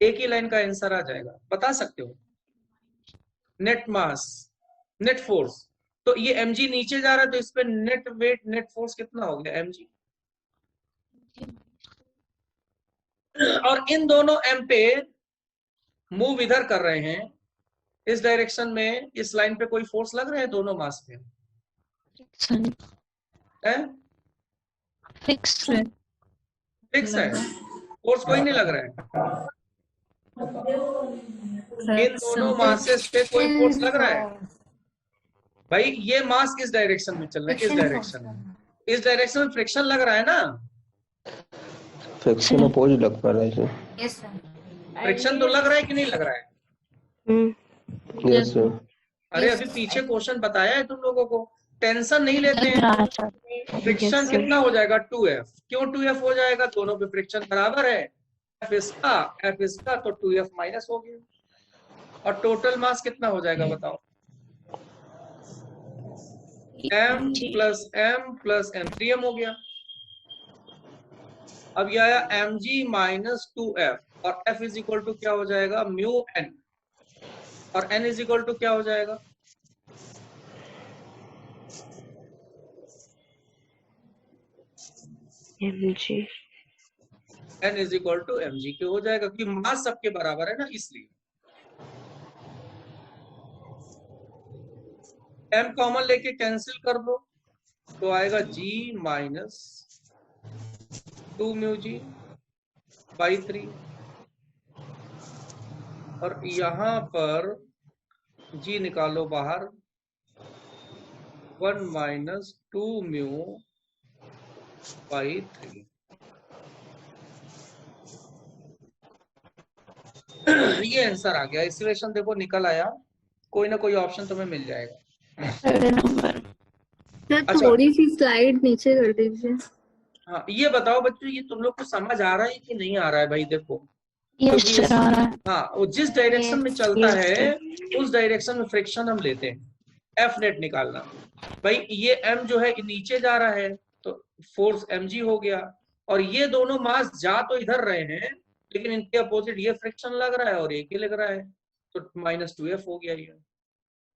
एक ही लाइन का आंसर आ जाएगा, बता सकते हो। नेट मास नेट फोर्स, तो ये mg नीचे जा रहा है तो इस पे नेट वेट नेट फोर्स कितना हो गया mg, और इन दोनों एम्पेयर मूव इधर कर रहे हैं इस डायरेक्शन में, इस लाइन पे कोई फोर्स लग रहा है दोनों मास पे है, फिक्स फिक्स है, फोर्स कोई नहीं लग रहा है, इन दोनों मासेस पे कोई फोर्स लग रहा है। भाई ये मास इस डायरेक्शन में चल रहा है, इस डायरेक्शन में, इस डायरेक्शन में फ्रिक्शन लग रहा है ना, फ्रिक्शन अपोज लग पा रहा है सर। Yes, sir. फ्रिक्शन तो लग रहा है कि नहीं लग रहा है। Yes sir. अरे अभी पीछे क्वेश्चन बताया है तुम लोगों को, टेंशन नहीं लेते हैं। फ्रिक्शन कितना हो जाएगा 2f, क्यों 2f हो जाएगा, दोनों पे फ्रिक्शन बराबर है, f इसका तो 2f माइनस हो गया, और टोटल मास कितना हो जाएगा बताओ, m प्लस m 3m हो गया। अब ये आया mg माइनस 2f, और f इज इक्वल टू क्या हो जाएगा म्यू n, और n इज इक्वल टू क्या हो जाएगा, mg। n is equal to mg के हो जाएगा, क्योंकि मास सबके बराबर है ना इसलिए। m कॉमन लेके कैंसिल कर दो तो आएगा g minus 2 mu G by 3, और यहां पर g निकालो बाहर, 1 माइनस 2 म्यू बाई 3। ये आंसर आ गया, इक्वेशन देखो निकल आया, कोई ना कोई ऑप्शन तुम्हें मिल जाएगा। नंबर सर अच्छा। थोड़ी सी स्लाइड नीचे कर दीजिए। हाँ ये बताओ बच्चों, ये तुम लोग को समझ आ रहा है कि नहीं आ रहा है भाई, देखो यस क्योंकि सर आ रहा है। हाँ वो जिस डायरेक्शन में चलता Yes, है उस डायरेक्शन में फ्रिक्शन हम लेते हैं, एफ नेट निकालना। भाई ये m जो है नीचे जा रहा है तो फोर्स mg हो गया, और ये दोनों मास जा तो इधर रहे हैं लेकिन इनके अपोजिट ये फ्रिक्शन लग रहा है और एक ही लग रहा है, तो माइनस 2f हो गया, ये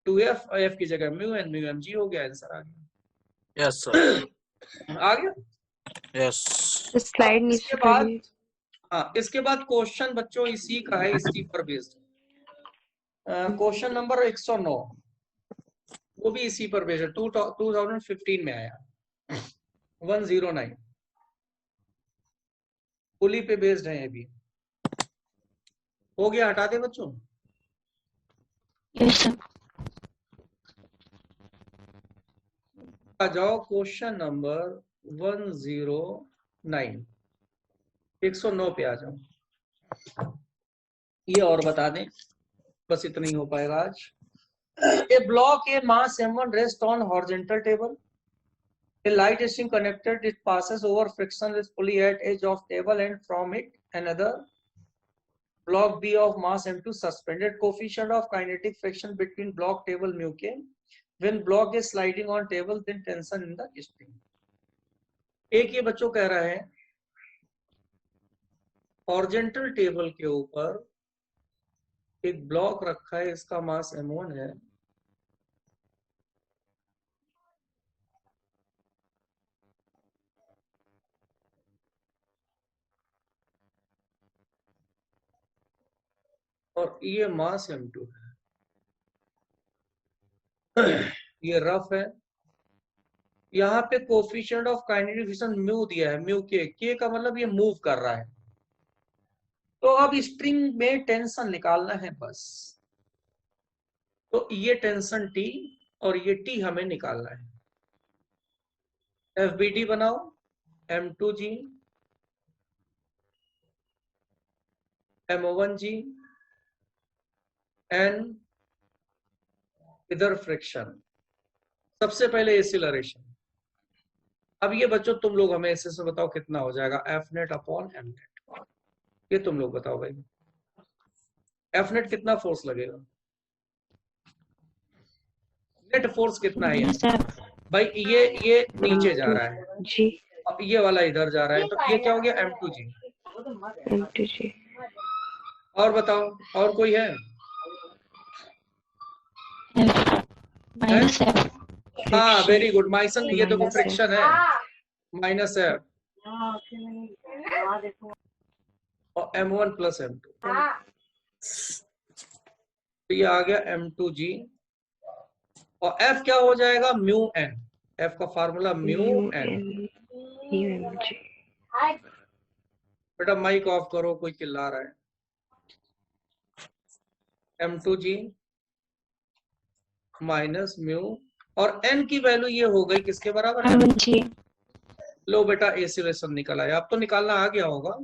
2f, f की जगह म्यू एन म्यू mg हो गया, आंसर आ गया। Yes sir. आ गया। यस स्लाइड इसके नीचे बाद करिए। हाँ इसके बाद क्वेश्चन बच्चों इसी का है, इसी पर बेस्ड। क्वेश्चन नंबर 109 वो भी इसी पर बेस्ड है, 2015 में आया 109, पुली पे बेस्ड है ये भी। हो गया, हटा दे बच्चों। Yes sir. आ जाओ क्वेश्चन नंबर 109, 109 पे आ जाओ। ये और बता दें, बस इतना ही हो पाएगा आज। A block A mass m1 rests on horizontal table. A light string connected, it passes over friction with pulley at edge of table, and from it another block B of mass m2 suspended. Coefficient of kinetic friction between block table mu k. When block is sliding on table, then tension in the string. एक ये बच्चों कह रहा है horizontal table के ऊपर एक block रखा है, इसका मास m1 है, और ये मास m2 है। ये रफ है। यहाँ पे coefficient of kinetic friction mu दिया है, म्यू के का मतलब ये मूव कर रहा है। तो अब स्प्रिंग में टेंशन निकालना है बस। तो ये टेंशन T और ये T हमें निकालना है। FBD बनाओ, M2G, M1G, N इधर फ्रिक्शन। सबसे पहले एक्सीलरेशन। अब ये बच्चों तुम लोग हमें ऐसे से बताओ कितना हो जाएगा F net upon M net. ये तुम लोग बताओ भाई, F नेट कितना फोर्स लगेगा, नेट फोर्स कितना है यहाँ? सर भाई ये नीचे जा रहा है, जी अब ये वाला इधर जा रहा है, तो ये क्या हो गया M2G। M2G और बताओ और कोई है? माइनस एफ हाँ वेरी गुड माइसन, ये देखो फ्रिक्शन है माइनस है और M1 प्लस M2, तो ये आ गया M2G और F क्या हो जाएगा म्यू N। F का फार्मूला म्यू N। UMG बेटा माइक ऑफ करो, कोई चिल्ला रहा है। M2G माइनस म्यू और N की वैल्यू ये हो गई किसके बराबर है? जी लो बेटा एक्सीलरेशन निकल आया। अब तो निकालना आ गया होगा,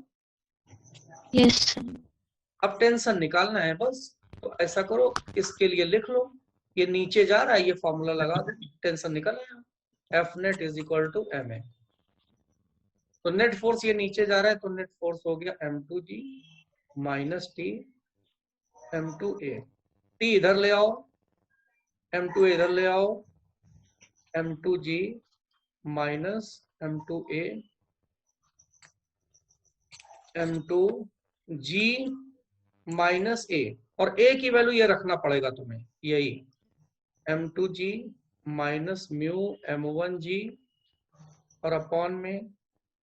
यस अब टेंशन निकालना है बस। तो ऐसा करो, इसके लिए लिख लो, ये नीचे जा रहा है, ये फॉर्मूला लगा दो, टेंशन निकल आया। F net is equal to MA। तो नेट फोर्स ये नीचे जा रहा है, तो नेट फोर्स हो गया M2G minus T M2A। T इधर ले आओ, M2A इधर ले आओ, M2G minus M2A M2G minus A, और A की वैल्यू ये रखना पड़ेगा तुम्हें, यही M2G माइनस म्यू M1G और अपॉन में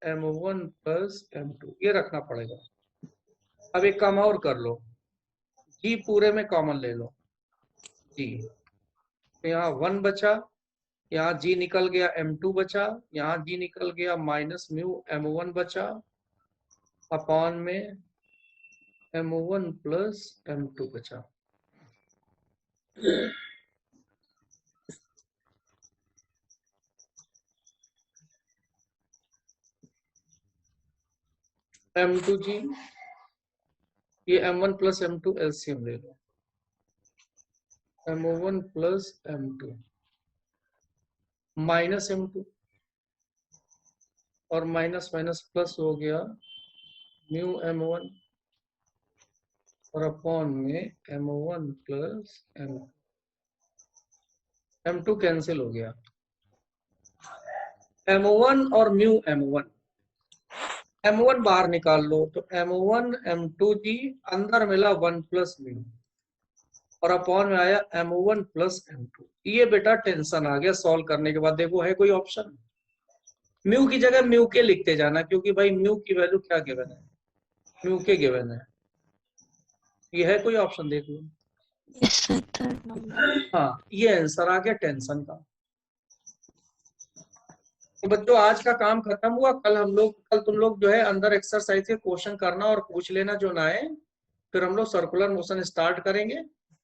M1 प्लस M2, ये रखना पड़ेगा। अब एक काम और कर लो, G पूरे में कॉमन ले लो G, तो यहाँ 1 बचा, यहाँ G निकल गया M2 बचा, यहाँ G निकल गया माइनस म्यू M1 बचा अपॉन में M1 प्लस M2 बचा। M2G ये M1 प्लस M2 एलसीएम ले लो, M1 plus M2 minus M2 और माइनस माइनस प्लस हो गया म्यू M1 और अपॉन में M1 plus M2। M2 cancel हो गया, M1 और म्यू M1 बाहर निकाल लो, तो M1 M2G अंदर मिला 1 प्लस म्यू और अपॉन में आया M1 प्लस M2। ये बेटा टेंशन आ गया। सॉल्व करने के बाद देखो है कोई ऑप्शन, म्यू की जगह म्यू के लिखते जाना, क्योंकि भाई म्यू की वैल्यू क्या गिवन है, म्यू के गिवन है। ये है कोई ऑप्शन, देख लो। यस सर थर्ड नंबर हाँ ये आंसर आ गया टेंशन का। तो बच्चों आज का काम खत्म हुआ। कल तुम लोग जो है अंदर एक्सरसाइज के क्वेश्चन करना और पूछ लेना जो ना आए, फिर हम लोग सर्कुलर मोशन स्टार्ट करेंगे।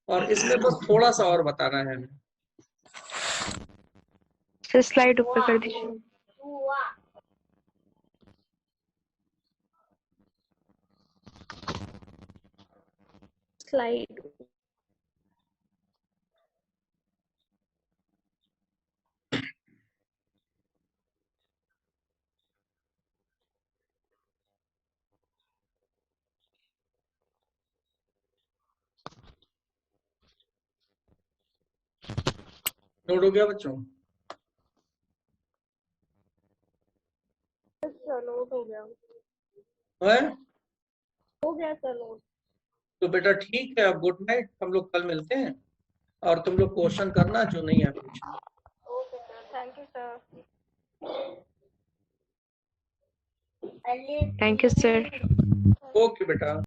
और इसमें बस थोड़ा सा और बताना है हमें। सर स्लाइड ऊपर कर दीजिए। स्लाइड नोट हो गया बच्चों? नोट हो गया है? हो गया सर नोट। तो बेटा ठीक है, अब गुड नाइट, हम लोग कल मिलते हैं। और तुम लोग क्वेश्चन करना जो नहीं है पूछना। Okay sir, thank you sir. Thank you sir. Okay बेटा।